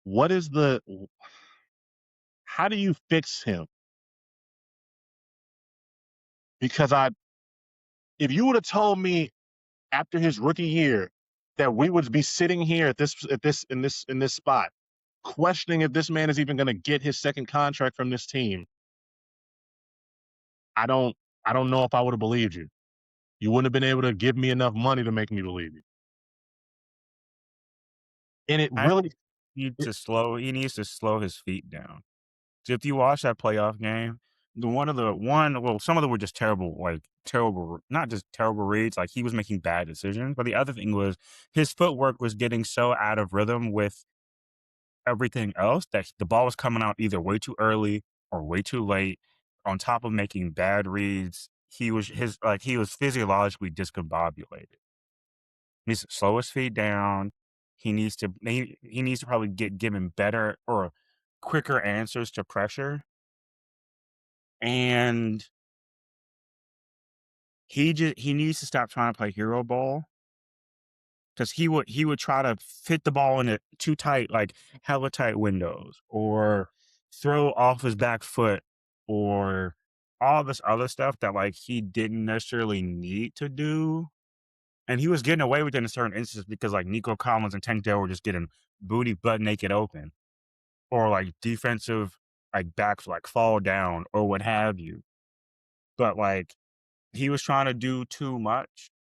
what is the how do you fix him? Because if you would have told me after his rookie year that we would be sitting here in this spot, questioning if this man is even gonna get his second contract from this team, I don't I don't know if I would have believed you. You wouldn't have been able to give me enough money to make me believe you. And it I really need it, to slow he needs to slow his feet down. So if you watch that playoff game, some of them were just terrible, like terrible, not just terrible reads, like he was making bad decisions. But the other thing was his footwork was getting so out of rhythm with everything else that the ball was coming out either way too early or way too late. On top of making bad reads, he was physiologically discombobulated. He needs to slow his feet down. He needs to probably get given better or quicker answers to pressure. And he needs to stop trying to play hero ball because he would try to fit the ball in it too tight, like hella tight windows, or throw off his back foot, or all this other stuff that like he didn't necessarily need to do. And he was getting away with it in certain instances because like Nico Collins and Tank Dell were just getting booty butt naked open, or like defensive like backs like fall down or what have you. But like he was trying to do too much,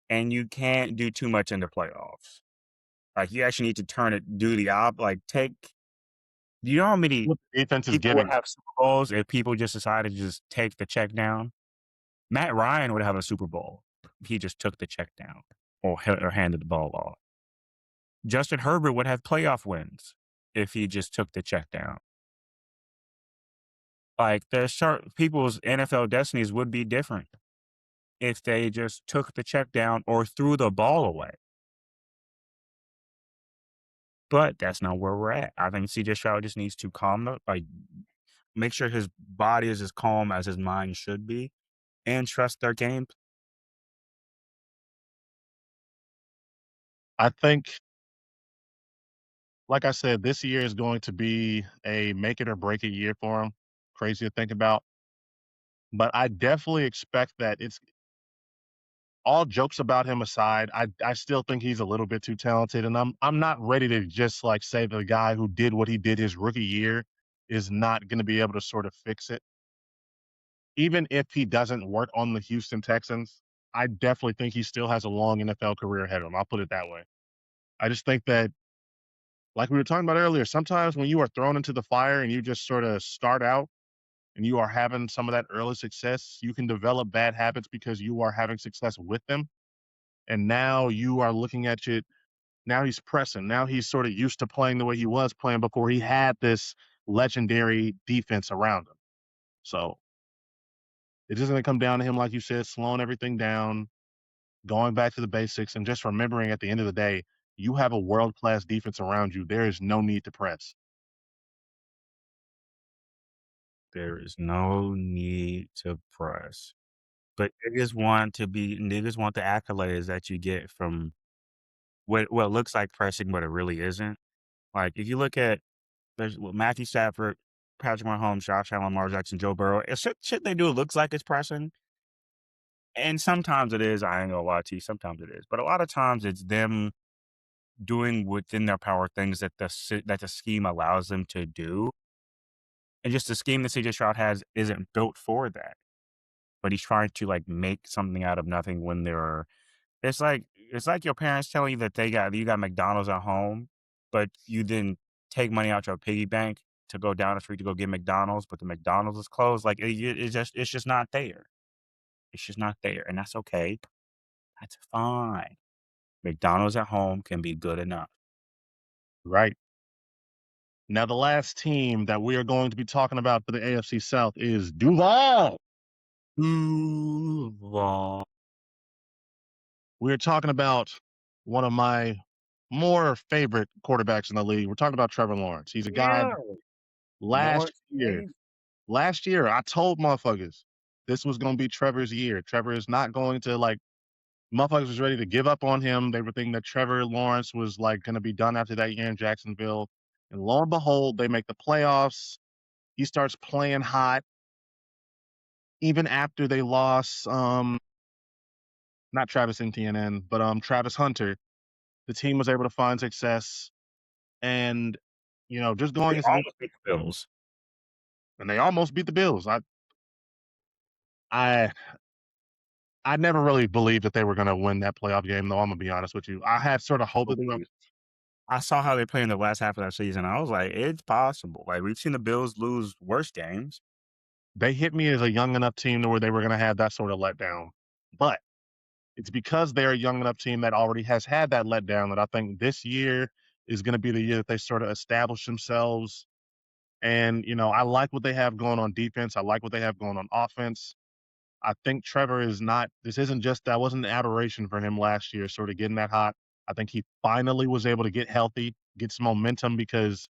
and you can't do too much in the playoffs. Like, you actually need to turn it do the op like, take do you know how many what the defense is people would giving. have Super Bowls if people just decided to just take the check down? Matt Ryan would have a Super Bowl if he just took the check down or handed the ball off. Justin Herbert would have playoff wins if he just took the check down. Like, there's certain people's NFL destinies would be different if they just took the check down or threw the ball away. But that's not where we're at. I think CJ Stroud just needs to make sure his body is as calm as his mind should be and trust their game. I think, like I said, this year is going to be a make it or break it year for him. Crazy to think about. But I definitely expect that all jokes about him aside, I still think he's a little bit too talented, and I'm not ready to just like say the guy who did what he did his rookie year is not going to be able to sort of fix it. Even if he doesn't work on the Houston Texans, I definitely think he still has a long NFL career ahead of him. I'll put it that way. I just think that, like we were talking about earlier, sometimes when you are thrown into the fire and you just sort of start out and you are having some of that early success, you can develop bad habits because you are having success with them. And now you are looking at it. Now he's pressing. Now he's sort of used to playing the way he was playing before he had this legendary defense around him. So it's just going to come down to him, like you said, slowing everything down, going back to the basics, and just remembering at the end of the day, you have a world class defense around you. There is no need to press. There is no need to press. But niggas want the accolades that you get from what looks like pressing, but it really isn't. Like, if you look at Matthew Stafford, Patrick Mahomes, Josh Allen, Lamar Jackson, Joe Burrow, shit they do looks like it's pressing, and sometimes it is, I ain't gonna lie to you, sometimes it is, but a lot of times it's them doing within their power things that the scheme allows them to do, and just the scheme that CJ Stroud has isn't built for that, but he's trying to, like, make something out of nothing when there are it's like your parents telling you that you got McDonald's at home, but you didn't take money out your piggy bank to go down the street to go get McDonald's, but the McDonald's is closed. Like, it's just not there. It's just not there, and that's okay. That's fine. McDonald's at home can be good enough. Right. Now, the last team that we are going to be talking about for the AFC South is Duval. Duval. We're talking about one of my more favorite quarterbacks in the league. We're talking about Trevor Lawrence. He's a guy Yeah, more last year. safe. Last year, I told motherfuckers this was going to be Trevor's year. Trevor is not going to like, motherfuckers was ready to give up on him. They were thinking that Trevor Lawrence was like going to be done after that year in Jacksonville. And lo and behold, they make the playoffs. He starts playing hot even after they lost, not Travis Etienne, but Travis Hunter. The team was able to find success, and just going They into this, almost beat the Bills. and they almost beat the Bills. I I never really believed that they were going to win that playoff game, though. I'm gonna be honest with you. I had sort of hoped that they were. Believe. I saw how they play in the last half of that season. I was like, it's possible. Like, we've seen the Bills lose worse games. They hit me as a young enough team to where they were going to have that sort of letdown, but it's because they're a young enough team that already has had that letdown that I think this year is going to be the year that they sort of establish themselves. And I like what they have going on defense. I like what they have going on offense. I think Trevor is not. This isn't just that wasn't an aberration for him last year, sort of getting that hot. I think he finally was able to get healthy, get some momentum because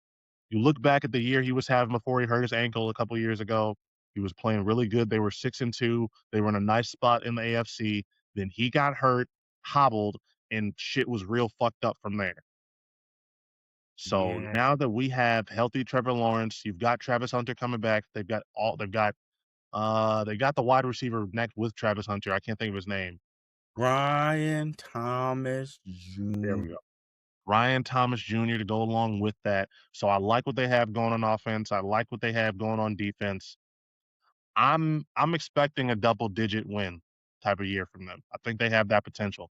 you look back at the year he was having before he hurt his ankle a couple years ago. He was playing really good. They were 6-2. They were in a nice spot in the AFC. Then he got hurt, hobbled, and shit was real fucked up from there. So Yeah. now that we have healthy Trevor Lawrence, you've got Travis Hunter coming back. They got the wide receiver next with Travis Hunter. I can't think of his name. Brian Thomas There we Jr. go. Ryan Thomas Jr. to go along with that. So I like what they have going on offense. I like what they have going on defense. I'm expecting a double digit win type of year from them. I think they have that potential.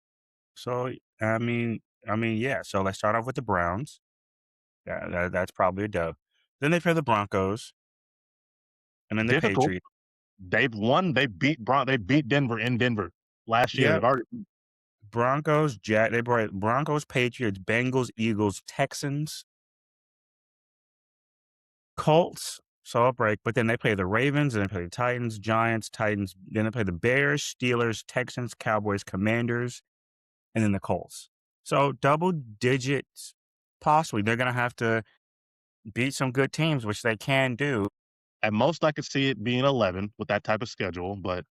So, yeah. So let's start off with the Browns. Yeah, that's probably a dub. Then they play the Broncos, and then the Difficult. Patriots. They've won. They beat Denver in Denver last year. They've Yep. already Broncos, Patriots, Bengals, Eagles, Texans, Colts. So a break, but then they play the Ravens, and they play the Titans, Giants, Titans. Then they play the Bears, Steelers, Texans, Cowboys, Commanders, and then the Colts. So double digits, possibly. They're gonna have to beat some good teams, which they can do. at most I could see it being 11 with that type of schedule, but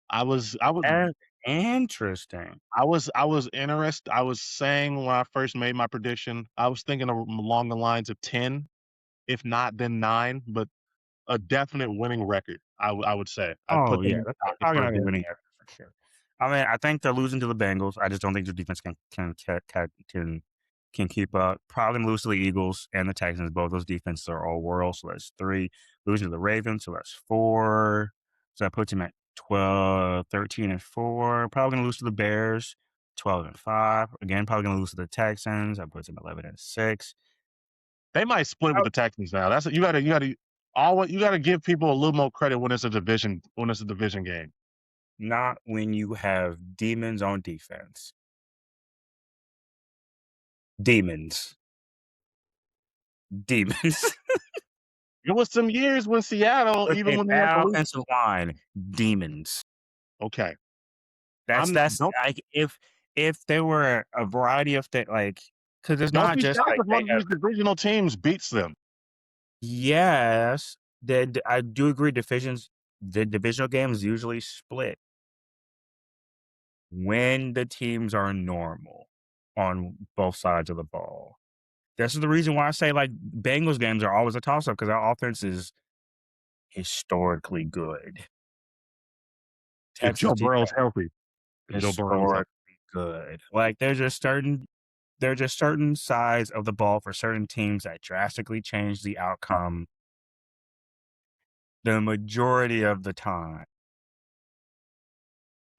I was That's interesting. I was interested. I was saying when I first made my prediction, I was thinking along the lines of 10, if not then 9, but a definite winning record. I would say I'd Oh put them yeah, in they're the pocket probably for not a gonna be very. winning everything for sure. I mean, I think they're losing to the Bengals. I just don't think their defense can keep up. Probably gonna lose to the Eagles and the Texans. Both those defenses are all world, so that's 3. Losing to the Ravens, so that's 4. So that puts him at 12, 13 and 4. Probably gonna lose to the Bears, 12 and 5. Again, probably gonna lose to the Texans. That puts him 11 and 6. They might split with the Texans now. That's you gotta give people a little more credit when it's a division game. Not when you have demons on defense. Demons. Demons. It was some years when Seattle, With even a when they had the bad least. offensive line, demons. Okay, That's don't like if there were a variety of like, because it's don't not be just shocked like if they one of have. these divisional teams beats them. Yes, I do agree. The divisional games usually split when the teams are normal on both sides of the ball. This is the reason why I say like Bengals games are always a toss up because our offense is historically good. If Texas Joe Burrow's defense healthy, if Joe Burrow's healthy. historically good. Like there's just certain sides of the ball for certain teams that drastically change the outcome the majority of the time.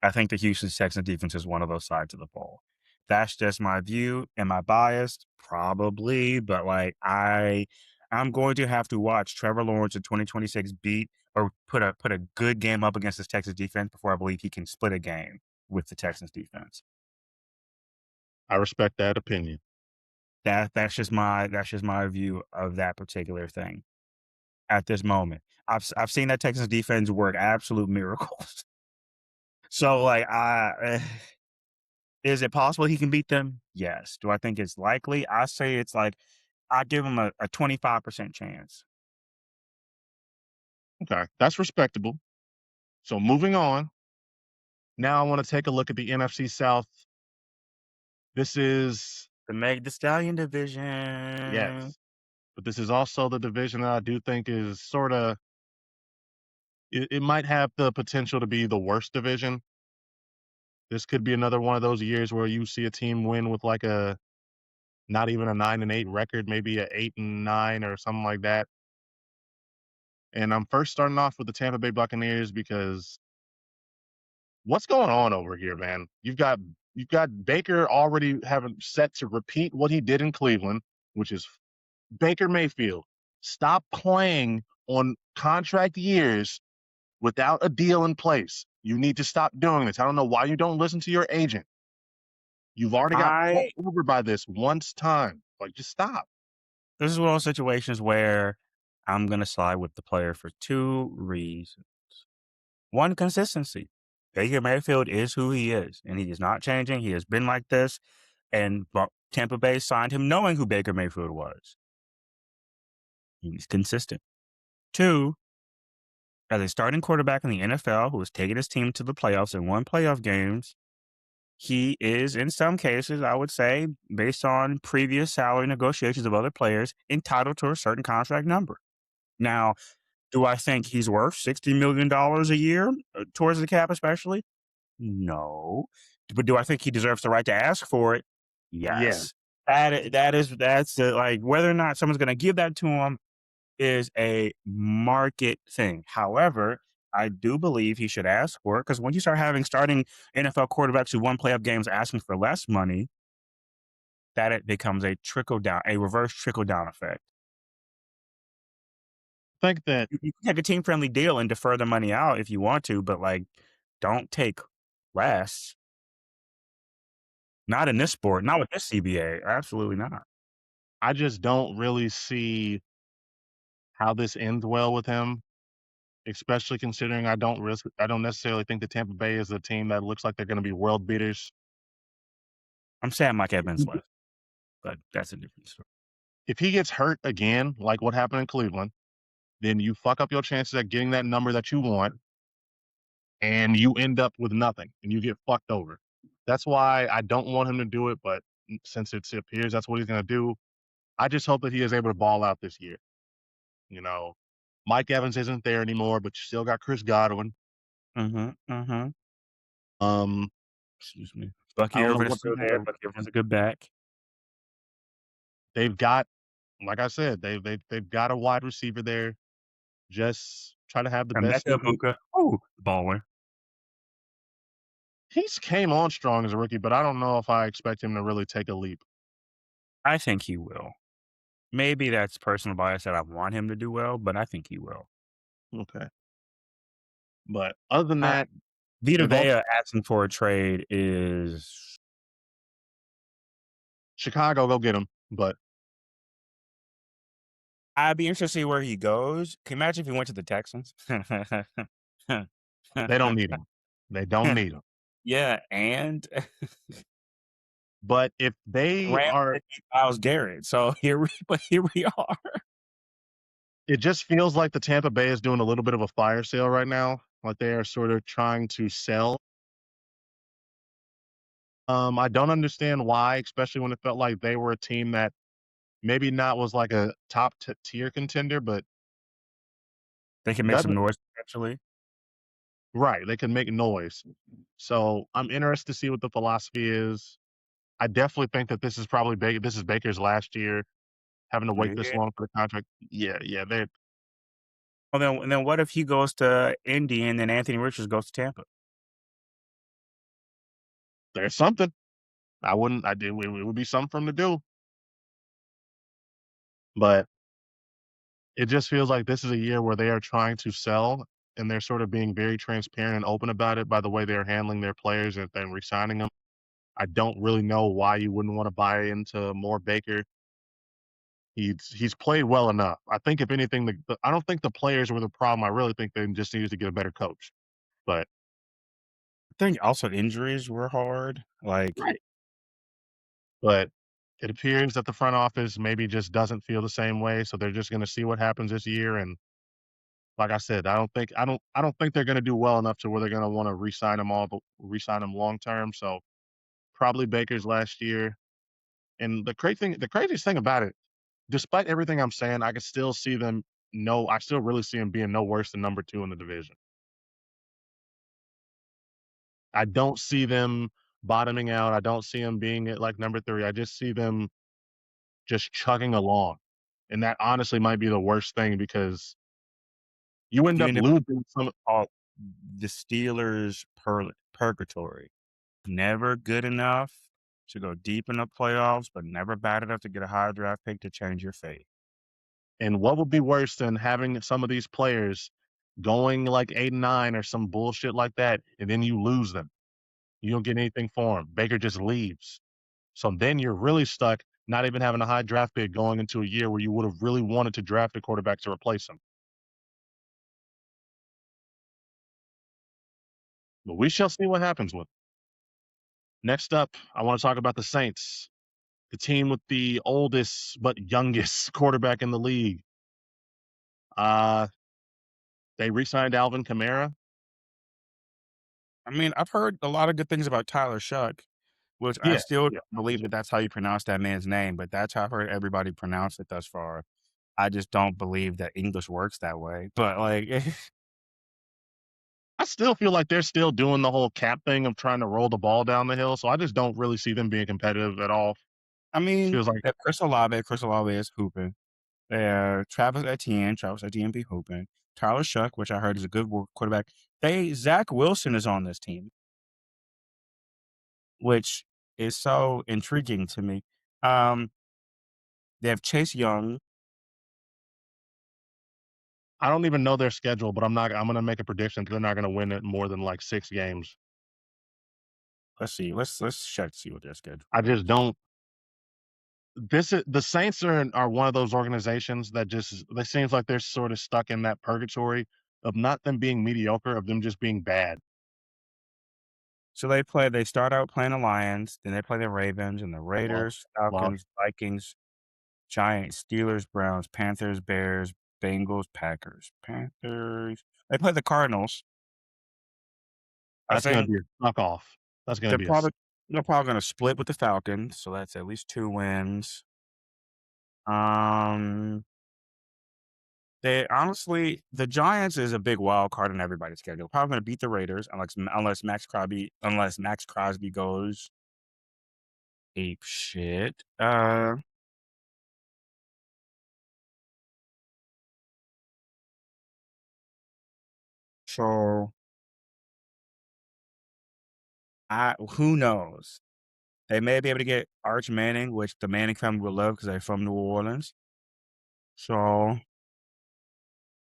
I think the Houston Texans defense is one of those sides of the ball. That's just my view. Am I biased? Probably, but like I'm going to have to watch Trevor Lawrence in 2026 beat or put a good game up against this Texas defense before I believe he can split a game with the Texans defense. I respect that opinion. That's just my view of that particular thing at this moment. I've seen that Texans defense work absolute miracles. So like is it possible he can beat them? Yes. Do I think it's likely? I say it's like I give him a 25% chance. Okay, that's respectable. So moving on. Now I want to take a look at the NFC South. This is The Meg the Stallion division. yes, but this is also the division that I do think is sort of it might have the potential to be the worst division. This could be another one of those years where you see a team win with like a not even a 9-8 record, maybe a 8-9 or something like that. And I'm first starting off with the Tampa Bay Buccaneers because what's going on over here, man? You've got Baker already having set to repeat what he did in Cleveland, which is Baker Mayfield. Stop playing on contract years without a deal in place. You need to stop doing this. I don't know why you don't listen to your agent. You've already got I fucked over by this once time. Like, just stop. This is one of those situations where I'm gonna side with the player for 2 reasons. One, consistency. Baker Mayfield is who he is, and he is not changing. He has been like this, and Tampa Bay signed him knowing who Baker Mayfield was. He's consistent. 2, as a starting quarterback in the NFL who has taken his team to the playoffs and won playoff games, he is, in some cases, I would say, based on previous salary negotiations of other players, entitled to a certain contract number. Now, do I think he's worth $60 million a year towards the cap, especially? No. But do I think he deserves the right to ask for it? Yeah. Yes. That's like whether or not someone's going to give that to him is a market thing. However, I do believe he should ask for it because when you start having starting NFL quarterbacks who won playoff games asking for less money, that it becomes a reverse trickle down effect. I think that You can take a team friendly deal and defer the money out if you want to, but like, don't take less. Not in this sport, not with this CBA. Absolutely not. I just don't really see how this ends well with him, especially considering I don't necessarily think that Tampa Bay is a team that looks like they're gonna be world beaters. I'm sad Mike Evans left, but that's a different story. If he gets hurt again, like what happened in Cleveland, then you fuck up your chances at getting that number that you want, and you end up with nothing, and you get fucked over. That's why I don't want him to do it, but since it appears that's what he's gonna do, I just hope that he is able to ball out this year. You know, Mike Evans isn't there anymore, but you still got Chris Godwin. Mhm, mhm. Um, Excuse me. I Bucky don't know Irvin is what they still have there. to. Bucky Irvin's a good back. They've got, like I said, they've got a wide receiver there. Just try to have the best Emeka look. Egbuka, ooh, baller. He's came on strong as a rookie, but I don't know if I expect him to really take a leap. I think he will. Maybe that's personal bias that I want him to do well, but I think he will. Okay. But other than Uh, that, Vita they've also Vea asking for a trade is Chicago, go get him. But I'd be interested to see where he goes. Can you imagine if he went to the Texans? they don't need him. They don't need him. Yeah, and But if they Rams are, didn't need Myles Garrett, so here we are. it just feels like the Tampa Bay is doing a little bit of a fire sale right now. Like they are sort of trying to sell. I don't understand why, especially when it felt like they were a team that maybe not was like a top tier contender, but They can make some doesn't noise potentially. right. They can make noise. So I'm interested to see what the philosophy is. I definitely think that this is probably this is Baker's last year having to wait this Yeah. long for the contract. Yeah, yeah, Well, then what if he goes to Indy and then Anthony Richards goes to Tampa? there's something. I wouldn't. I did. It would be something for him to do, but it just feels like this is a year where they are trying to sell, and they're sort of being very transparent and open about it by the way they're handling their players and then re-signing them. I don't really know why you wouldn't want to buy into more Baker. He's played well enough. I think if anything, I don't think the players were the problem. I really think they just needed to get a better coach. But I think also injuries were hard. Like, right. But it appears that the front office maybe just doesn't feel the same way, so they're just going to see what happens this year. And like I said, I don't think they're going to do well enough to where they're going to want to re-sign him long term. So probably Baker's last year. And the craziest thing about it, despite everything I'm saying, I can still see them. No, I still really see them being no worse than number 2 in the division. I don't see them bottoming out. I don't see them being at like number 3. I just see them just chugging along. And that honestly might be the worst thing because you end you up end up losing some. called the Steelers purgatory. Never good enough to go deep in the playoffs, but never bad enough to get a high draft pick to change your fate. And what would be worse than having some of these players going like 8-9 or some bullshit like that, and then you lose them? You don't get anything for him. Baker just leaves. So then you're really stuck not even having a high draft pick going into a year where you would have really wanted to draft a quarterback to replace him. But we shall see what happens with him. Next up, I want to talk about the Saints, the team with the oldest but youngest quarterback in the league. Uh, they re-signed Alvin Kamara. I mean, I've heard a lot of good things about Tyler Shuck, which I Yeah, still yeah. believe that that's how you pronounce that man's name, but that's how I've heard everybody pronounce it thus far. I just don't believe that English works that way. But like, I still feel like they're still doing the whole cap thing of trying to roll the ball down the hill, so I just don't really see them being competitive at all. I mean, Feels like that Chris Olave is hooping. Travis Etienne be hooping. Tyler Shuck, which I heard is a good quarterback. Zach Wilson is on this team, which is so intriguing to me. Um, they have Chase Young. I don't even know their schedule, but I'm gonna make a prediction they're not gonna win it more than like 6 games. Let's see. Let's check to see what their schedule I just is. don't. This is the Saints are one of those organizations that just they seems like they're sort of stuck in that purgatory of not them being mediocre, of them just being bad. So they start out playing the Lions, then they play the Ravens and the Lost, Raiders, lost. Falcons, Vikings, Giants, Steelers, Browns, Panthers, Bears, Bengals, Packers, Panthers. They play the Cardinals. I That's gonna think be a suck off. That's gonna they're be a probably they're probably gonna split with the Falcons, so that's at least 2 wins. Um, They honestly, the Giants is a big wild card in everybody's schedule. Probably going to beat the Raiders unless Max Crosby goes ape shit. So I who knows? They may be able to get Arch Manning, which the Manning family will love because they're from New Orleans. So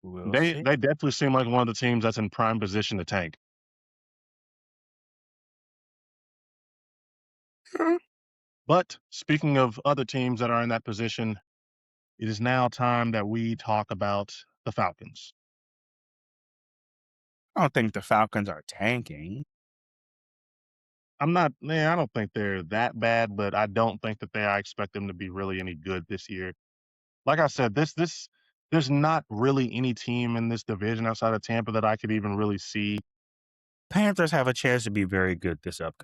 we'll see. They definitely seem like one of the teams that's in prime position to tank. But speaking of other teams that are in that position, it is now time that we talk about the Falcons. I don't think the Falcons are tanking. I don't think they're that bad, but I don't think that I expect them to be really any good this year. Like I said, there's not really any team in this division outside of Tampa that I could even really see. Panthers have a chance to be very good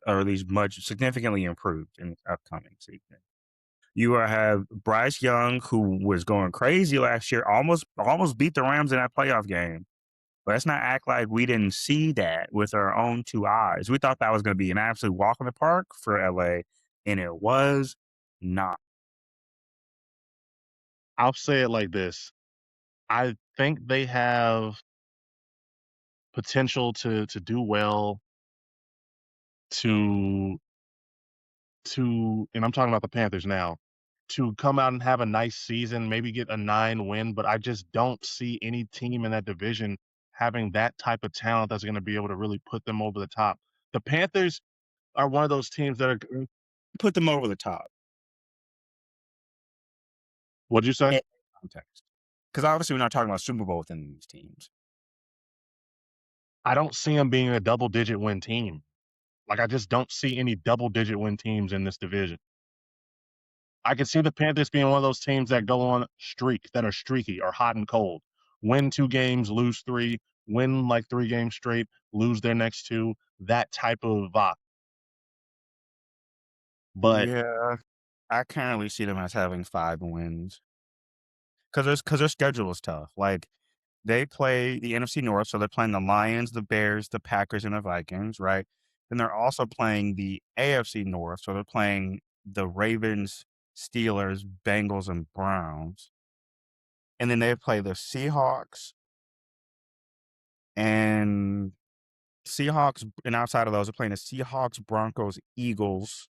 or at least much significantly improved in this upcoming season. You have Bryce Young, who was going crazy last year, almost beat the Rams in that playoff game. Let's not act like we didn't see that with our own two eyes. We thought that was going to be an absolute walk in the park for LA, and it was not. I'll say it like this. I think they have potential to do well to and I'm talking about the Panthers now, to come out and have a nice season, maybe get a 9 win, but I just don't see any team in that division having that type of talent that's gonna be able to really put them over the top. The Panthers are one of those teams that are Put them over the top what'd you say? in context. Because obviously, we're not talking about Super Bowl within these teams. I don't see them being a double-digit win team. Like, I just don't see any double-digit win teams in this division. I can see the Panthers being one of those teams that go on streak, that are streaky or hot and cold. Win 2 games, lose 3, win like 3 games straight, lose their next 2, that type of vibe. But Yeah, I can't really see them as having 5 wins because their schedule is tough. Like they play the NFC North, so they're playing the Lions, the Bears, the Packers, and the Vikings, right? Then they're also playing the AFC North, so they're playing the Ravens, Steelers, Bengals, and Browns. And then they play the and Seahawks, and outside of those, they're playing the Seahawks, Broncos, Eagles,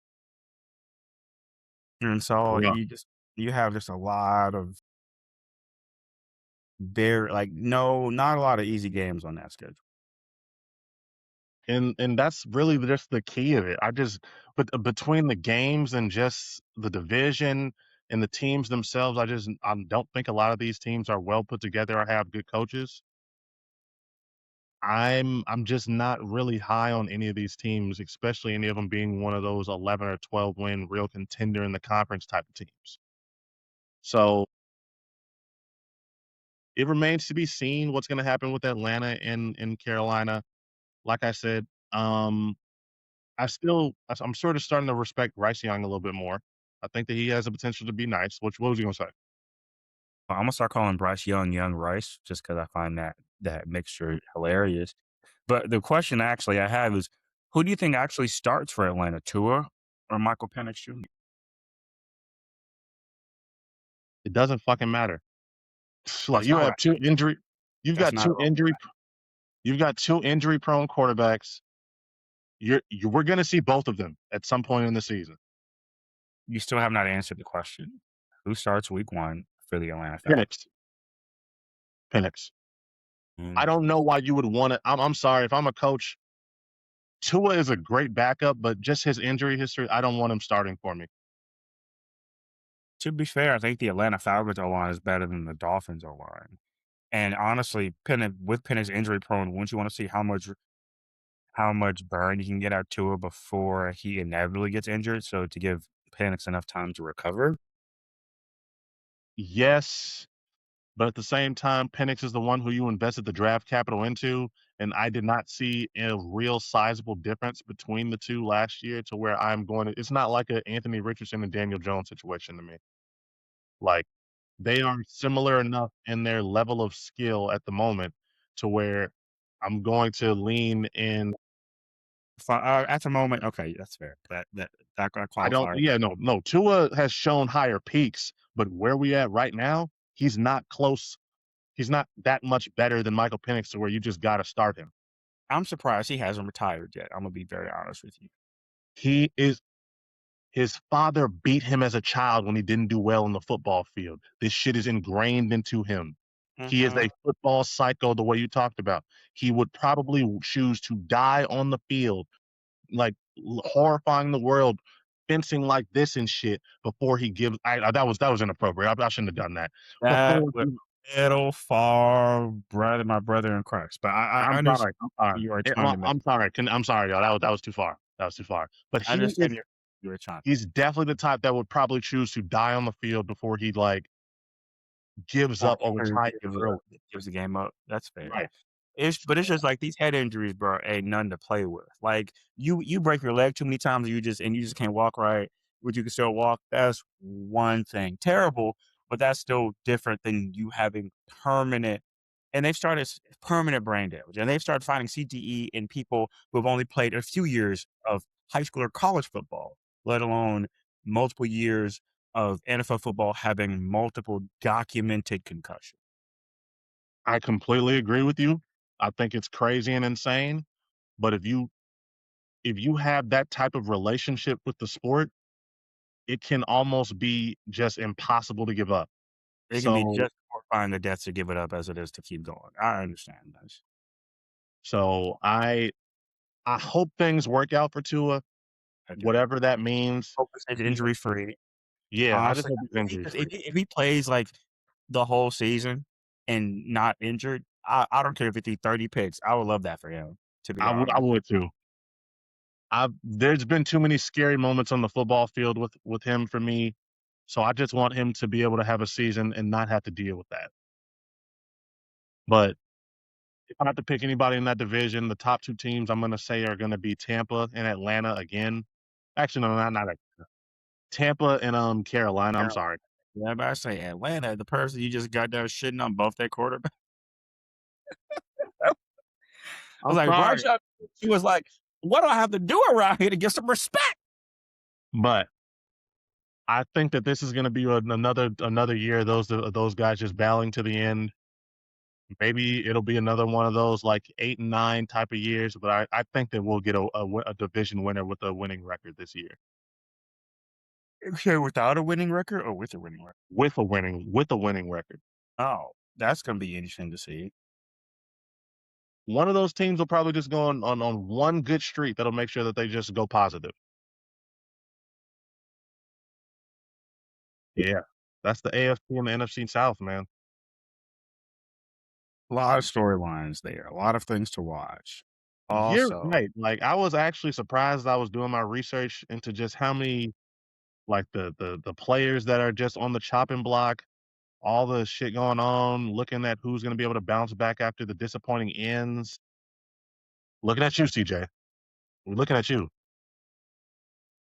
and so yeah, you have just a lot of not a lot of easy games on that schedule. and that's really just the key of it. But between the games and just the division and the teams themselves, I don't think a lot of these teams are well put together or have good coaches. I'm just not really high on any of these teams, especially any of them being one of those 11 or 12 win real contender in the conference type of teams. So it remains to be seen what's going to happen with Atlanta and Carolina. Like I said, um, I'm sort of starting to respect Bryce Young a little bit more. I think that he has the potential to be nice. What was you gonna say? I'm gonna start calling Bryce Young Rice just because I find that mixture hilarious. But the question actually I have is, who do you think actually starts for Atlanta, Tua or Michael Penix Jr.? It doesn't fucking matter. Like That's not what you've that's got not two injury you've got 2 injury prone quarterbacks. We're gonna see both of them at some point in the season. you still have not answered the question. Who starts week 1 for the Atlanta Falcons? Penix. Penix. I Mm. don't know why you would want to. I'm sorry if I'm a coach. Tua is a great backup, but just his injury history, I don't want him starting for me. To be fair, I think the Atlanta Falcons O-line is better than the Dolphins O-line. And honestly, with Penix injury prone, wouldn't you want to see how much burn you can get out Tua before he inevitably gets injured, so to give Penix enough time to recover? Yes, but at the same time, Penix is the one who you invested the draft capital into, and I did not see a real sizable difference between the 2 last year to where I'm going to it's not like a Anthony Richardson and Daniel Jones situation to me. Like, They are similar enough in their level of skill at the moment to where I'm going to lean in. At the moment, okay, that's fair. That I don't qualifier. yeah, no, Tua has shown higher peaks, but where we at right now, he's not close. He's not that much better than Michael Penix to where you just gotta start him. I'm surprised he hasn't retired yet. I'm gonna be very honest with you. He is His father beat him as a child when he didn't do well in the football field. This shit is ingrained into him. He is Mhm. a football psycho the way you talked about. He would probably choose to die on the field, like, horrifying the world, fencing like this and shit before he gives that was inappropriate. I shouldn't have done that. That Before was he a little far, brother, my brother in Christ. But I I'm understand sorry, I'm sorry. you are trying Well, to make. I'm sorry. I'm sorry, y'all. That was too far. That was too far. But I understand you were trying. he's definitely the type that would probably choose to die on the field before he, like, gives Or up or or retires early. gives the game up. That's fair. Right. It's just like these head injuries, bro, ain't none to play with. Like you break your leg too many times, and you just can't walk right, but you can still walk. That's one thing. Terrible, but that's still different than you having permanent. And they've started permanent brain damage, and they've started finding CTE in people who have only played a few years of high school or college football, let alone multiple years of NFL football having multiple documented concussions. I completely agree with you. I think it's crazy and insane, but if you have that type of relationship with the sport, it can almost be just impossible to give up. It can be So just horrifying the death to give it up as it is to keep going. I understand this. so I hope things work out for Tua, I do. whatever that means. Hope he stays He injury free. Yeah, I just Honestly, hope he's injury free. if he plays like the whole season and not injured, I don't care if he threw 30 picks. I would love that for him, to be I honest. would too. There's been too many scary moments on the football field with him for me, so I just want him to be able to have a season and not have to deal with that. But if I have to pick anybody in that division, the top 2 teams I'm gonna say are gonna be Tampa and Atlanta again. Actually, no, not Atlanta. Tampa and, Carolina, I'm Carolina. sorry. Yeah, but I say Atlanta, the person you just got done shitting on both their quarterbacks. I was I'm like, Bryce sorry. Young, he was like, what do I have to do around here to get some respect? But I think that this is gonna be another year of those guys just battling to the end. Maybe it'll be another one of those, like, 8 and 9 type of years, but I think that we'll get a division winner with a winning record this year. Okay, without a winning record or with a winning record? With a winning record. Oh, that's gonna be interesting to see. One of those teams will probably just go on one good streak that'll make sure that they just go positive. Yeah. That's the AFC and the NFC South, man. A lot of storylines there, a lot of things to watch. You're Also, right. Like, I was actually surprised I was doing my research into just how many, like, the players that are just on the chopping block, all the shit going on, looking at who's gonna be able to bounce back after the disappointing ends. Looking at you, CJ. We're looking at you.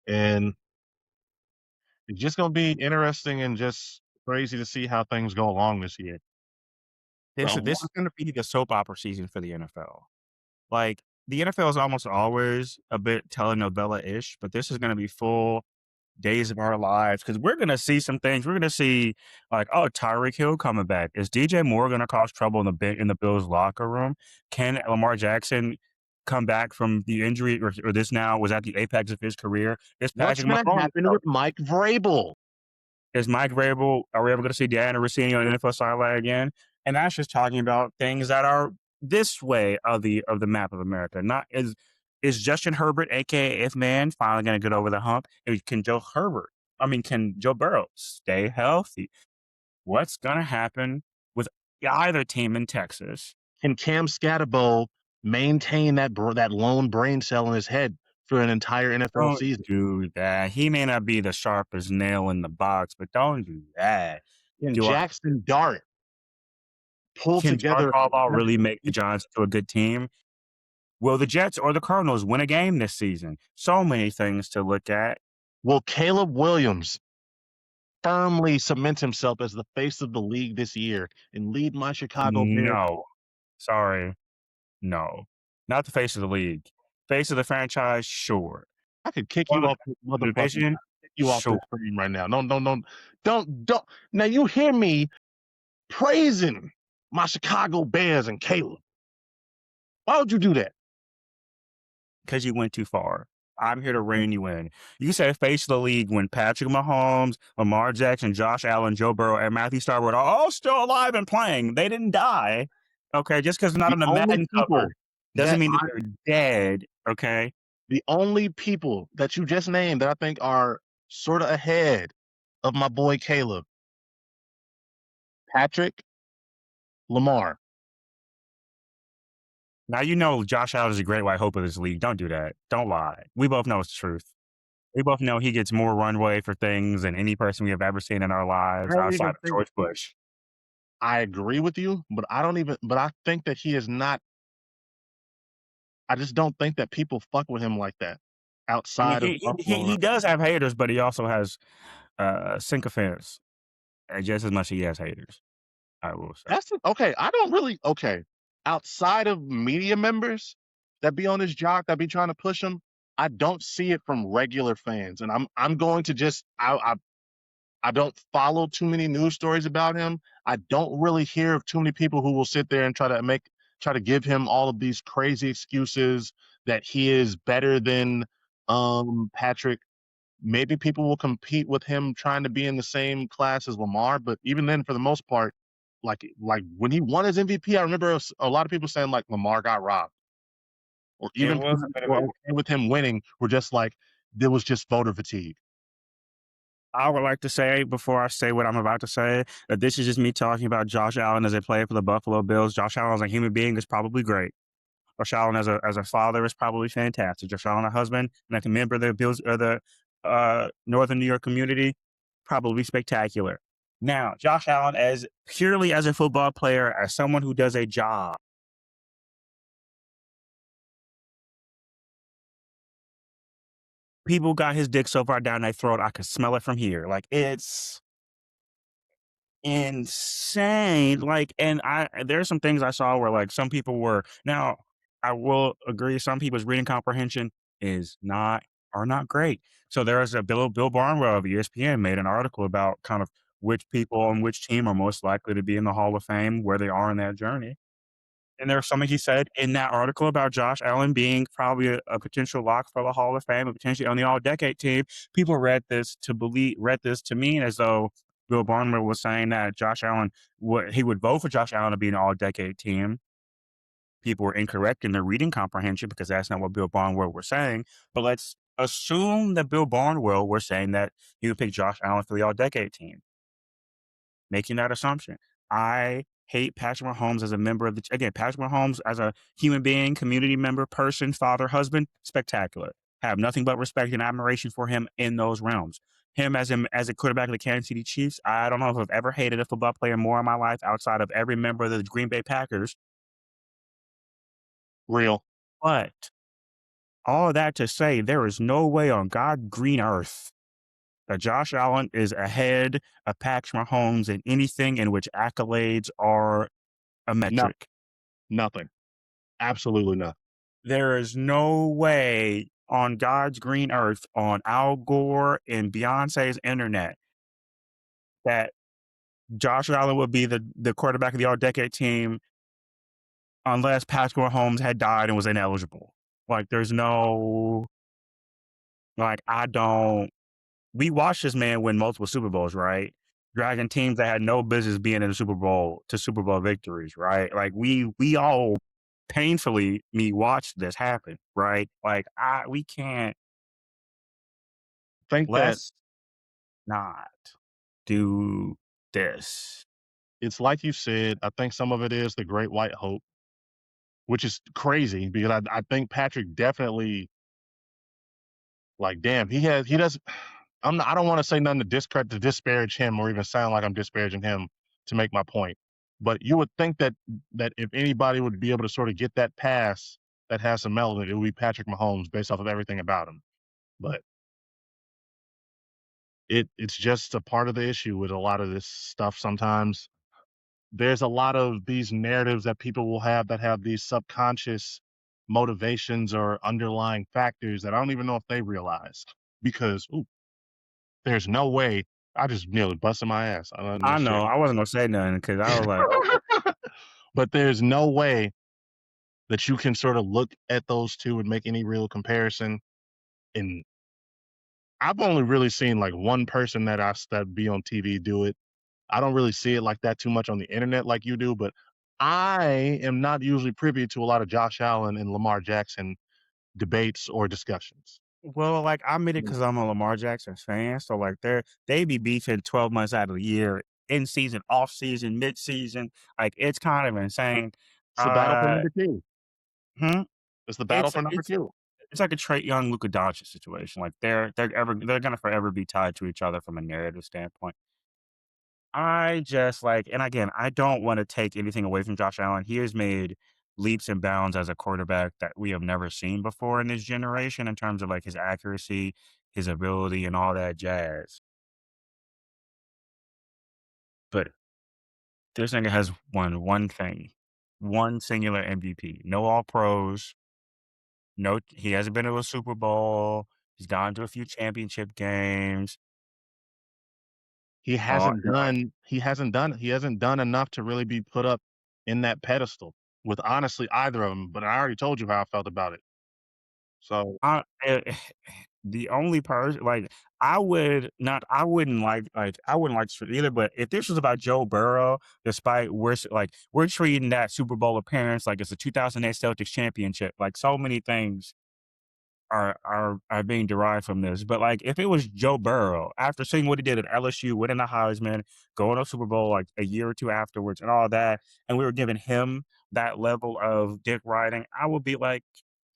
And it's just gonna be interesting and just crazy to see how things go along this year. So this is gonna be the soap opera season for the NFL. Like, the NFL is almost always a bit telenovela-ish, but this is gonna be full days of our lives because 'cause we're gonna see some things. We're gonna see, like, oh, Tyreek Hill coming back. Is DJ Moore gonna cause trouble in the Bills locker room? Can Lamar Jackson come back from the injury or this now was at the apex of his career? Is what's Patrick gonna Mahomes happen with Mike Vrabel? Is Mike Vrabel are we ever gonna see Diana Rossini on the NFL sideline again? And that's just talking about things that are this way of the map of America. Not is Justin Herbert, aka If Man, finally gonna get over the hump? And can Joe Burrow stay healthy? What's gonna happen with either team in Texas? Can Cam Scatterbo maintain that lone brain cell in his head for an entire NFL Don't season? do that. He may not be the sharpest nail in the box, but don't do that. Can Do I Jackson Dart pull can John together Harbaugh enough really make the defense? Giants to a good team? Will the Jets or the Cardinals win a game this season? So many things to look at. Will Caleb Williams firmly cement himself as the face of the league this year and lead my Chicago Bears. No. Sorry. No. Not the face of the league. Face of the franchise, sure. I could kick One you of off this the motherfucking division, kick you off sure. this screen right now. Don't. Now you hear me praising my Chicago Bears and Caleb. Why would you do that? Because you went too far. I'm here to rein you in. You said face of the league when Patrick Mahomes, Lamar Jackson, Josh Allen, Joe Burrow, and Matthew Stafford are all still alive and playing. They didn't die. Okay, just because they're not The on the only Madden people cover doesn't that mean that I they're dead. Okay. the only people that you just named that I think are sort of ahead of my boy Caleb, Patrick, Lamar. Now you know Josh Allen is a great white hope of this league. Don't do that. Don't lie. We both know it's the truth. We both know he gets more runway for things than any person we have ever seen in our I lives don't outside even of think George Bush. I agree with you, but I think that he is not I just don't think that people fuck with him like that I mean, outside of he Buffalo. does have haters, but he also has sycophants just as much as he has haters. I will say. Okay. I don't really okay. Outside of media members that be on his jock that be trying to push him, I don't see it from regular fans. And I'm going to just I don't follow too many news stories about him. I don't really hear of too many people who will sit there and try to give him all of these crazy excuses that he is better than Patrick. Maybe people will compete with him trying to be in the same class as Lamar, but even then, for the most part, like when he won his MVP, I remember a lot of people saying like Lamar got robbed, or It even was people a bit who of were a. okay with him winning were just like there was just voter fatigue. I would like to say before I say what I'm about to say that this is just me talking about Josh Allen as a player for the Buffalo Bills. Josh Allen as a human being is probably great. Josh Allen as a father is probably fantastic. Josh Allen a husband and like a member of the Bills or the Northern New York community, probably spectacular. Now, Josh Allen as purely as a football player, as someone who does a job, people got his dick so far down their throat, I could smell it from here. Like it's insane. Like, and there's some things I saw where like some people were now. I will agree, some people's reading comprehension is not are not great. So there's a Bill Barnwell of ESPN made an article about kind of which people on which team are most likely to be in the Hall of Fame, where they are in that journey. And there's something he said in that article about Josh Allen being probably a potential lock for the Hall of Fame and potentially on the All-Decade team. People read this to mean as though Bill Barnwell was saying that Josh Allen he would vote for Josh Allen to be an All-Decade team. People were incorrect in their reading comprehension because that's not what Bill Barnwell was saying. But let's assume that Bill Barnwell was saying that he would pick Josh Allen for the All-Decade team. Making that assumption. I hate Patrick Mahomes as a member of Patrick Mahomes as a human being, community member, person, father, husband, spectacular. Have nothing but respect and admiration for him in those realms. Him as a quarterback of the Kansas City Chiefs, I don't know if I've ever hated a football player more in my life outside of every member of the Green Bay Packers. Real. But all of that to say, there is no way on God's green earth that Josh Allen is ahead of Patrick Mahomes in anything in which accolades are a No, metric. nothing. Absolutely nothing. There is no way on God's green earth, on Al Gore and Beyonce's internet, that Josh Allen would be the quarterback of the All-Decade team unless Patrick Mahomes had died and was ineligible. Like, there's no, like, I don't. We watched this man win multiple Super Bowls, right? Dragging teams that had no business being in the Super Bowl to Super Bowl victories, right? Like we all painfully me watched this happen, right? Like we can't Think that let's not do this. it's like you said. I think some of it is the Great White Hope, which is crazy because I think Patrick definitely like damn he does. I don't want to say nothing to disparage him or even sound like I'm disparaging him to make my point. But you would think that if anybody would be able to sort of get that pass that has some melanin, it would be Patrick Mahomes based off of everything about him. But It's just a part of the issue with a lot of this stuff sometimes. There's a lot of these narratives that people will have that have these subconscious motivations or underlying factors that I don't even know if they realize. Because there's no way I just nearly busted my ass on I this know. chair. I wasn't gonna say nothing because I was like, "Oh, But there's no way that you can sort of look at those two and make any real comparison. And I've only really seen like one person that be on TV do it. I don't really see it like that too much on the internet like you do, but I am not usually privy to a lot of Josh Allen and Lamar Jackson debates or discussions. well, like I admit it Mm. because I'm a Lamar Jackson fan. So like they be beefing 12 months out of the year, in season, off season, mid season. Like it's kind of insane. It's the battle for Uh, number two. hmm? It's the battle It's for number it's two. it's like a Trae Young, Luka Doncic situation. Like they're gonna forever be tied to each other from a narrative standpoint. I just like, and again, I don't want to take anything away from Josh Allen. He has made leaps and bounds as a quarterback that we have never seen before in this generation in terms of like his accuracy, his ability, and all that jazz. But this nigga has won one thing, one singular MVP. No All Pros. No, he hasn't been to a Super Bowl. He's gone to a few championship games. Oh, He hasn't done enough to really be put up in that pedestal with honestly either of them. But I already told you how I felt about it. So the only person like I wouldn't I wouldn't like this either, but if this was about Joe Burrow, despite we're treating that Super Bowl appearance like it's a 2008 Celtics championship. Like so many things are being derived from this. But like if it was Joe Burrow, after seeing what he did at LSU, winning the Heisman, going to Super Bowl like a year or two afterwards and all that, and we were giving him that level of dick riding, I would be like,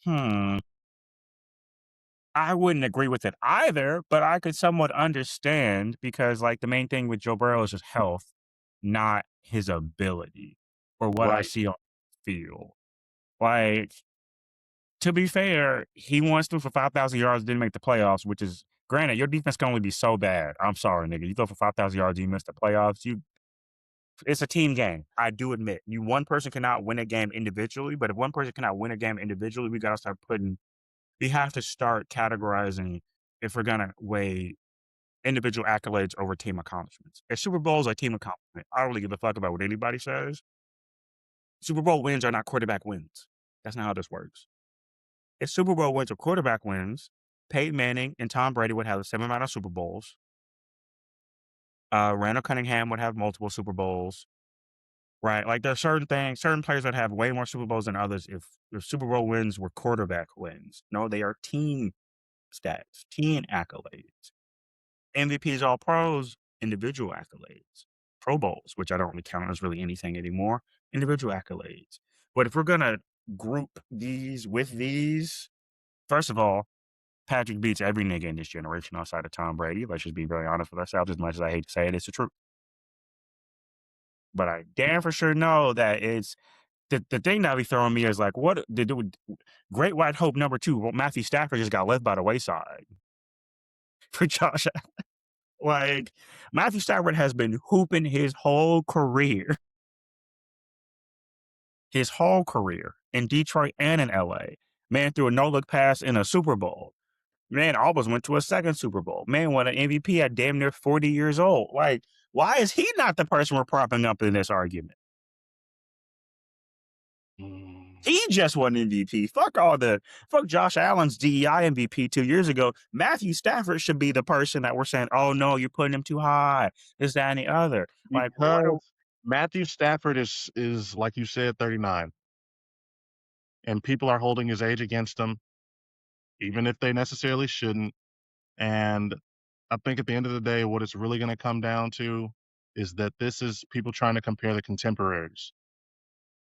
hmm. I wouldn't agree with it either, but I could somewhat understand because, like, the main thing with Joe Burrow is his health, not his ability or what I right. see on the field. Like, to be fair, he once threw for 5,000 yards, didn't make the playoffs, which is granted, your defense can only be so bad. I'm sorry, nigga. You throw for 5,000 yards, you miss the playoffs. It's a team game. I do admit, one person cannot win a game individually, but if one person cannot win a game individually, we have to start categorizing if we're gonna weigh individual accolades over team accomplishments. If Super Bowls are team accomplishment, I don't really give a fuck about what anybody says. Super Bowl wins are not quarterback wins. That's not how this works. If Super Bowl wins are quarterback wins, Peyton Manning and Tom Brady would have the same amount of Super Bowls. Randall Cunningham would have multiple Super Bowls, right? Like there are certain players that have way more Super Bowls than others. If Super Bowl wins were quarterback wins, no, they are team stats, team accolades. MVPs, All Pros, individual accolades. Pro Bowls, which I don't really count as really anything anymore, individual accolades. But if we're gonna group these with these, first of all, Patrick beats every nigga in this generation outside of Tom Brady. Let's just be very honest with ourselves. As much as I hate to say it, it's the truth. But I damn for sure know that it's the thing that be throwing me is like, what did do? Great White Hope number two. Well, Matthew Stafford just got left by the wayside for Josh. Like Matthew Stafford has been hooping his whole career in Detroit and in LA. Man threw a no look pass in a Super Bowl. Man almost went to a second Super Bowl. Man won an MVP at damn near 40 years old. Like, why is he not the person we're propping up in this argument? Mm. He just won MVP. Fuck Josh Allen's DEI MVP 2 years ago. Matthew Stafford should be the person that we're saying, oh no, you're putting him too high. This, that, and the other. Like, what are Because Matthew Stafford is like you said, 39, and people are holding his age against him, even if they necessarily shouldn't. And I think at the end of the day, what it's really going to come down to is that this is people trying to compare the contemporaries.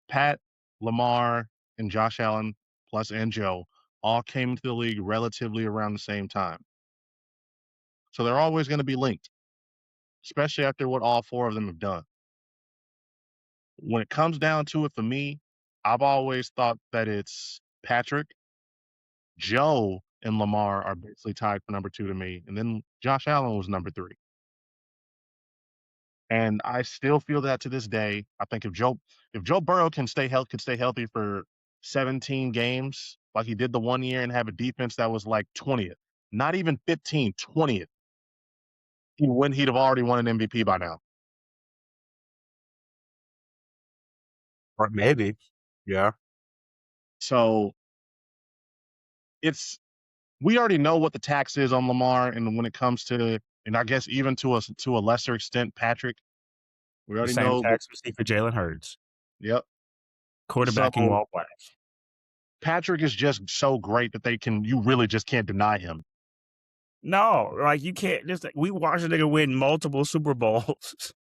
Pat, Lamar, and Josh Allen, plus and Joe, all came into the league relatively around the same time. So they're always going to be linked, especially after what all four of them have done. When it comes down to it for me, I've always thought that it's Patrick. Joe and Lamar are basically tied for number 2 to me, and then Josh Allen was number 3. And I still feel that to this day. I think if Joe Burrow can stay healthy for 17 games like he did the one year and have a defense that was like 20th, not even 15, 20th, he'd have already won an MVP by now. Or maybe. Yeah. So it's we already know what the tax is on Lamar, and when it comes to, and I guess even to a lesser extent, Patrick, we The already same know that. tax we see for Jalen Hurts. Yep. Quarterbacking So while black. Patrick is just so great that you really just can't deny him. No, like you can't just we watched a nigga win multiple Super Bowls.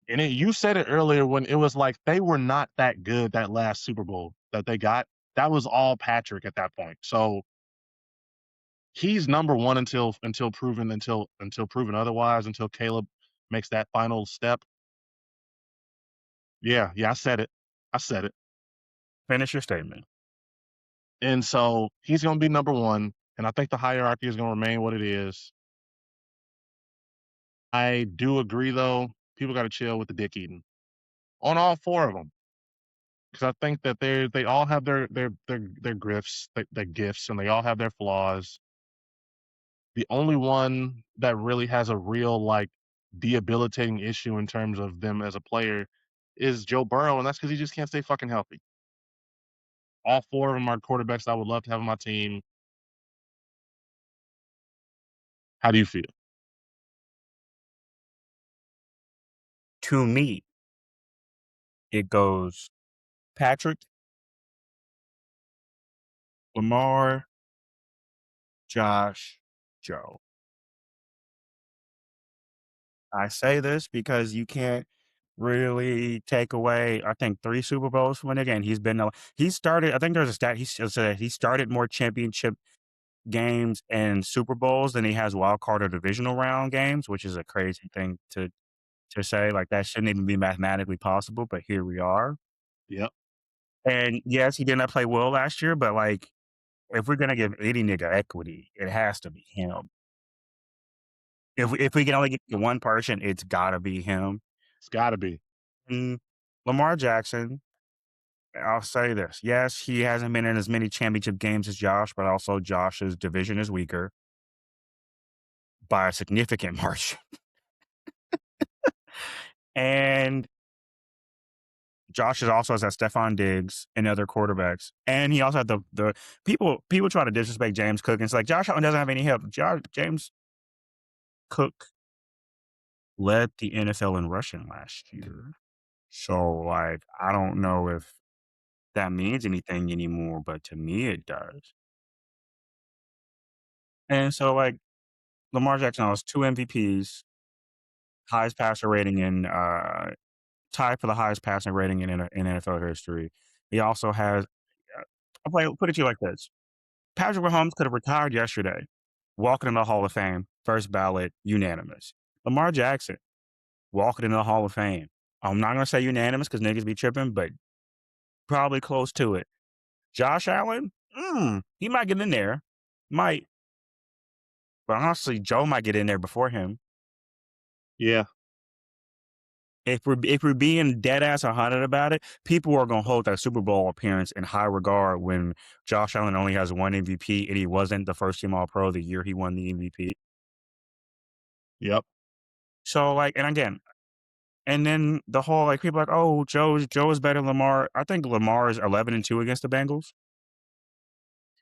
And you said it earlier when it was like they were not that good that last Super Bowl that they got. That was all Patrick at that point. So he's number one until proven otherwise, until Caleb makes that final step. Yeah, I said it. I said it. Finish your statement. And so he's gonna be number one, and I think the hierarchy is gonna remain what it is. I do agree though, people gotta chill with the dick eating on all 4 of them. Because I think that they all have their grifts, their gifts, and they all have their flaws. The only one that really has a real, like, debilitating issue in terms of them as a player is Joe Burrow, and that's because he just can't stay fucking healthy. All 4 of them are quarterbacks I would love to have on my team. How do you feel? To me, it goes Patrick, Lamar, Josh, Joe. I say this because you can't really take away, I think, 3 Super Bowls from a nigga, and he started, I think there's a stat, he said he started more championship games and Super Bowls than he has wild card or divisional round games, which is a crazy thing to say. Like, that shouldn't even be mathematically possible, but here we are. Yep. And yes, he did not play well last year, but like, if we're gonna give any nigga equity, it has to be him. If we can only get one person, it's gotta be him. It's gotta be. Mm, Lamar Jackson, I'll say this. Yes, he hasn't been in as many championship games as Josh, but also Josh's division is weaker by a significant margin. And Josh is also has that Stephon Diggs and other quarterbacks. And he also had the people try to disrespect James Cook. And it's like Josh Allen doesn't have any help. James Cook led the NFL in rushing last year. So like I don't know if that means anything anymore, but to me it does. And so like Lamar Jackson has 2 MVPs, highest passer rating in tied for the highest passing rating in NFL history. He also has I'll put it to you like this. Patrick Mahomes could have retired yesterday, walking in the Hall of Fame, first ballot, unanimous. Lamar Jackson, walking in the Hall of Fame. I'm not gonna say unanimous because niggas be tripping, but probably close to it. Josh Allen, he might get in there. Might. But honestly, Joe might get in there before him. Yeah. If we're being dead ass 100 about it, people are gonna hold that Super Bowl appearance in high regard when Josh Allen only has 1 MVP and he wasn't the first team All Pro the year he won the MVP. Yep. So like, and again, and then the whole like people are like, oh, Joe is better than Lamar. I think Lamar is 11-2 against the Bengals.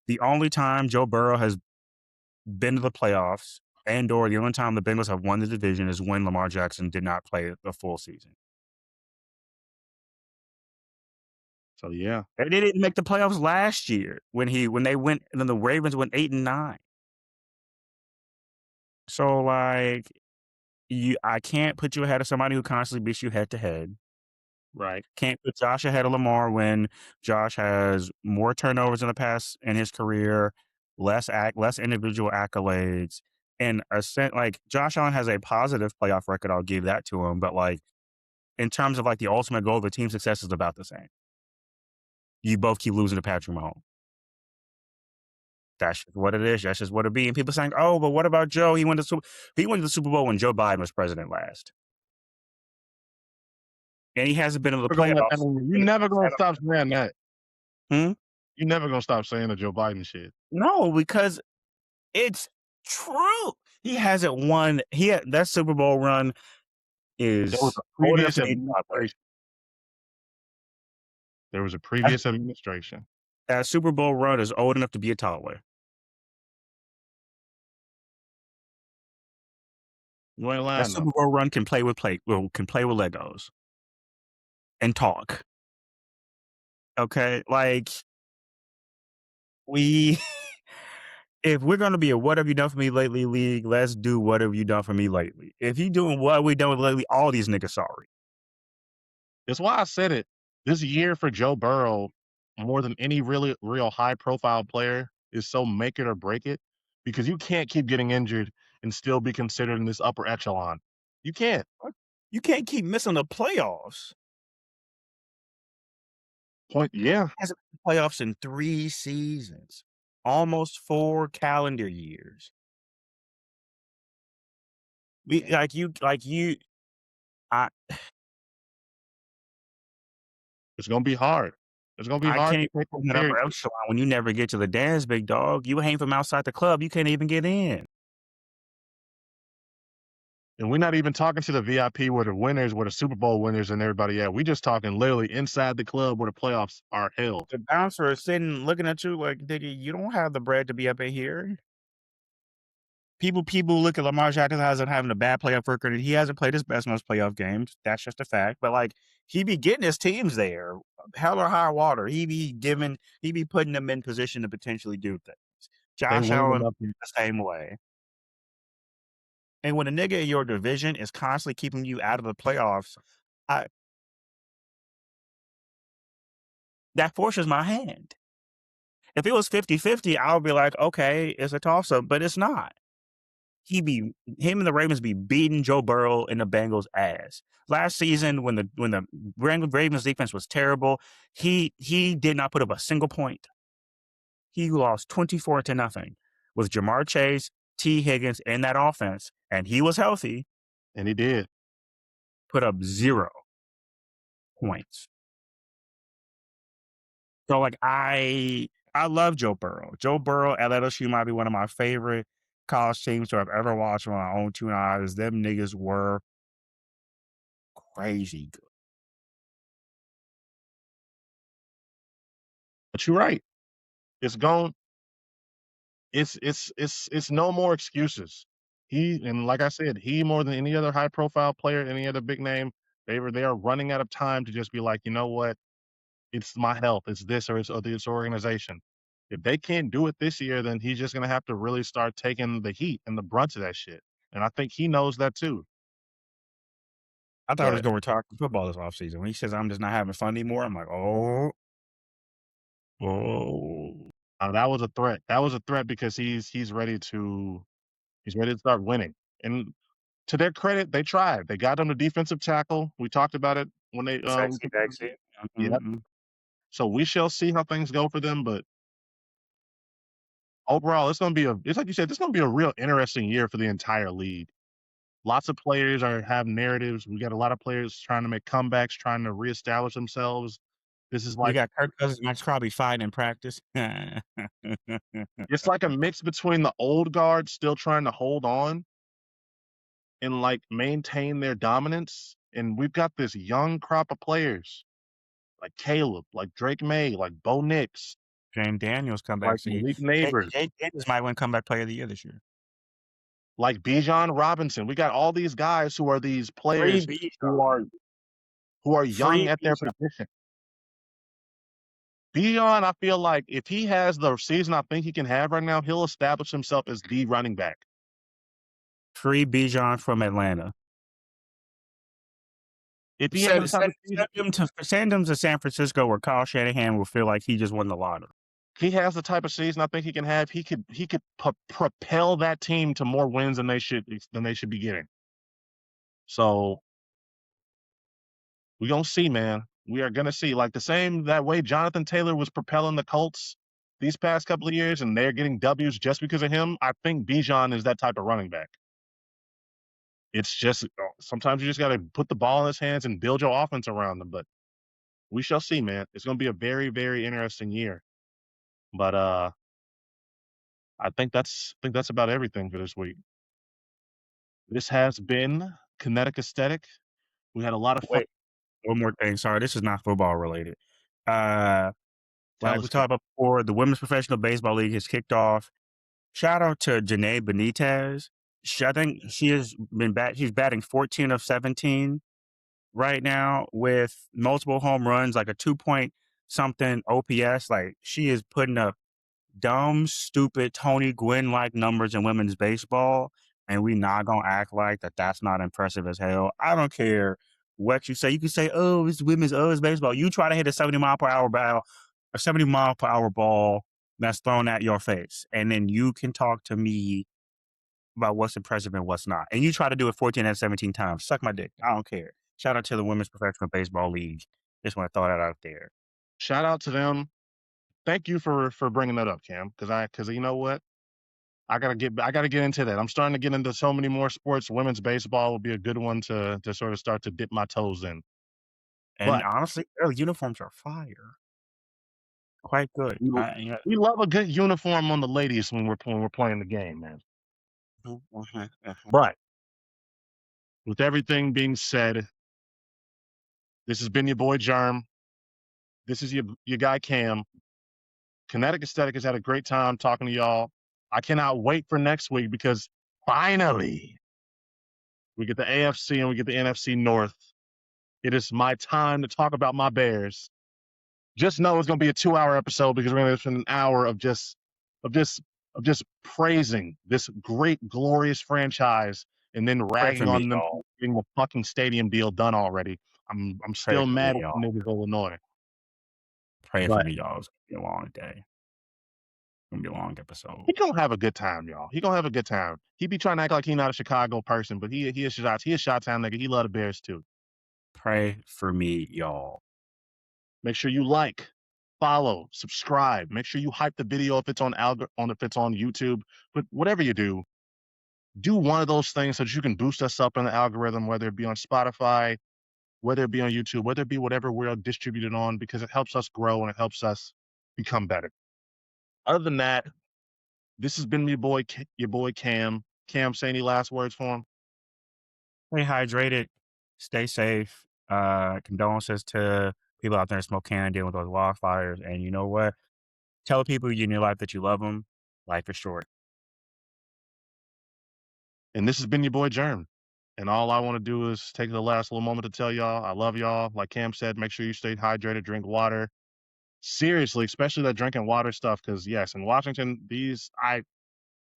The only time Joe Burrow has been to the playoffs and/or the only time the Bengals have won the division is when Lamar Jackson did not play the full season. So yeah. They didn't make the playoffs last year when they went, and then the Ravens went 8-9. So like I can't put you ahead of somebody who constantly beats you head to head. Right. Can't put Josh ahead of Lamar when Josh has more turnovers in the past in his career, less individual accolades, and like Josh Allen has a positive playoff record. I'll give that to him, but like in terms of like the ultimate goal of the team success is about the same. You both keep losing to Patrick Mahomes. That's just what it is. That's just what it be. And people saying, "Oh, but what about Joe? He went to the Super Bowl when Joe Biden was president last, and he hasn't been in the We're gonna let that playoffs." one. You never gonna stop saying that. Hmm? You never gonna stop saying the Joe Biden shit. No, because it's true. He hasn't won. That Super Bowl run There was is a old enough previous to be Broadway. administration. There was a That, previous administration. that Super Bowl run is old enough to be a toddler. You ain't That lying though. Super Bowl run can play with Legos and talk. Okay, like we if we're gonna be a "What have you done for me lately" league, let's do "What have you done for me lately." If you doing "What we done lately," all these niggas sorry. That's why I said it. This year for Joe Burrow, more than any really real high profile player, is so make it or break it because you can't keep getting injured and still be considered in this upper echelon. You can't. You can't keep missing the playoffs. Point yeah. Hasn't been to the playoffs in 3 seasons, almost 4 calendar years. We like you I It's gonna be hard. It's gonna be I hard can't to even take put them in an upper seriously. echelon when you never get to the dance, big dog. You hang from outside the club, you can't even get in. And we're not even talking to the VIP where the winners, where the Super Bowl winners and everybody at. We just talking literally inside the club where the playoffs are held. The bouncer is sitting looking at you like, "Nigga, you don't have the bread to be up in here." People look at Lamar Jackson as having a bad playoff record, and he hasn't played his best in those playoff games. That's just a fact. But like he be getting his teams there, hell or high water. He be putting them in position to potentially do things. They Josh win Allen enough. the same way. And when a nigga in your division is constantly keeping you out of the playoffs, I that forces my hand. If it was 50-50, I would be like, okay, it's a toss up, but it's not. Him and the Ravens be beating Joe Burrow and the Bengals ass. Last season, when the Ravens defense was terrible, he did not put up a single point. He lost 24-0 with Jamar Chase, T. Higgins, and that offense, and he was healthy. And he did. Put up 0 points. So like I love Joe Burrow. Joe Burrow at LSU might be one of my favorite college teams to have ever watched with my own 2 eyes. Them niggas were crazy good. But you're right. It's gone. It's no more excuses. He and like I said, he more than any other high profile player, any other big name, they are running out of time to just be like, you know what? It's my health. It's this or this organization. If they can't do it this year, then he's just gonna have to really start taking the heat and the brunt of that shit. And I think he knows that too. I thought he was But gonna retire from football this offseason. When he says, "I'm just not having fun anymore," I'm like, "Oh, oh." that was a threat. That was a threat because he's ready to start winning. And to their credit, they tried. They got him the defensive tackle. We talked about it when they Sexy Bexy. yeah. Mhm. So we shall see how things go for them, but overall, it's like you said, it's gonna be a real interesting year for the entire league. Lots of players have narratives. We got a lot of players trying to make comebacks, trying to reestablish themselves. This is We like got Kirk Cousins, Max Crosby fighting in practice. it's like a mix between the old guard still trying to hold on and like maintain their dominance. And we've got this young crop of players like Caleb, like Drake May, like Bo Nix, James Daniels comeback like season. Malik Neighbors, Jay Daniels might win comeback player of the year this year. like Bijan Robinson. We got all these guys who are these Free players who Bijan. are who are young Free at their Bijan. position. Bijan, I feel like if he has the season I think he can have right now, he'll establish himself as the running back. Free Bijan from Atlanta. If he has the type of season Send him to San Francisco where Kyle Shanahan will feel like he just won the lottery. he has the type of season I think he can have, he could propel that team to more wins than they should be getting. So we're gonna see, man. We are gonna see. Like the same that way Jonathan Taylor was propelling the Colts. these past couple of years and they're getting W's just because of him, I think Bijan is that type of running back. It's just sometimes you just got to put the ball in his hands and build your offense around him. But we shall see, man. It's going to be a very, very interesting year. But I think that's about everything for this week. This has been Kinetic Aesthetic. We had a lot of fun. Wait, one more thing. Sorry, this is not football related. Uh, Tell like we us, Cam. talked about before, the Women's Professional Baseball League has kicked off. Shout out to Janae Benitez. I think she has been she's batting 14 of 17 right now with multiple home runs, like a 2 point something OPS. Like she is putting up dumb, stupid Tony Gwynn like numbers in women's baseball, and we not gonna act like that's not impressive as hell. I don't care what you say. You can say, "Oh, it's women's, oh, it's baseball." You try to hit a 70-mile-per-hour ball, a 70-mile-per-hour ball that's thrown at your face, and then you can talk to me about what's impressive and what's not. And you try to do it 14 and 17 times. Suck my dick. I don't care. Shout out to the Women's Professional Baseball League. Just want to throw that out there. Shout out to them. Thank you for bringing that up, Cam. Because you know what, I gotta get into that. I'm starting to get into so many more sports. Women's baseball would be a good one to sort of start to dip my toes in. And But honestly, their uniforms are fire. Quite good. we, we love a good uniform on the ladies when we're playing the game, man. But with everything being said, this has been your boy Germ. This is your guy Cam. Kinetic Aesthetic has had a great time talking to y'all. I cannot wait for next week because finally we get the AFC and we get the NFC North. It is my time to talk about my Bears. Just know it's going to be a 2-hour episode because we're going to spend an hour of just of just praising this great, glorious franchise and then Pray for ragging me, on them y'all. getting the fucking stadium deal done already. I'm Pray still for mad me, at the y'all. niggas of Illinois. Pray for But me, y'all. It's gonna be a long day. It's gonna be a long episode. he gonna have a good time, y'all. He gonna have a good time. He be trying to act like he not a Chicago person, but he a shots. He a Chi-Town nigga. He love the Bears too. Pray for me, y'all. Make sure you like, follow, subscribe. Make sure you hype the video if it's on if it's on YouTube. But whatever you do one of those things so that you can boost us up in the algorithm, whether it be on Spotify, whether it be on YouTube, whether it be whatever we're distributed on, because it helps us grow and it helps us become better. Other than that, this has been your boy Cam. Cam, say any last words for him? Stay hydrated. Stay safe. Condolences to people out there in Spokane dealing with those wildfires. And you know what? Tell people in your life that you love them. Life is short. And this has been your boy Germ. And all I want to do is take the last little moment to tell y'all I love y'all. Like Cam said, make sure you stay hydrated, drink water. Seriously, especially that drinking water stuff, because yes, in Washington, I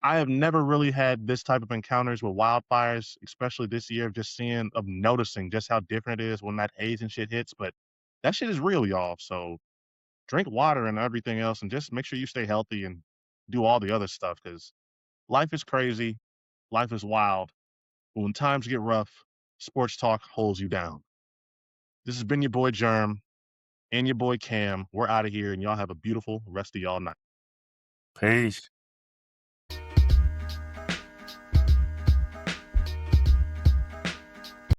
have never really had this type of encounters with wildfires, especially this year, just noticing just how different it is when that haze and shit hits. But that shit is real, y'all. So drink water and everything else, and just make sure you stay healthy and do all the other stuff, because life is crazy, life is wild. But when times get rough, sports talk holds you down. This has been your boy Germ and your boy Cam. We're out of here, and y'all have a beautiful rest of y'all night. Peace.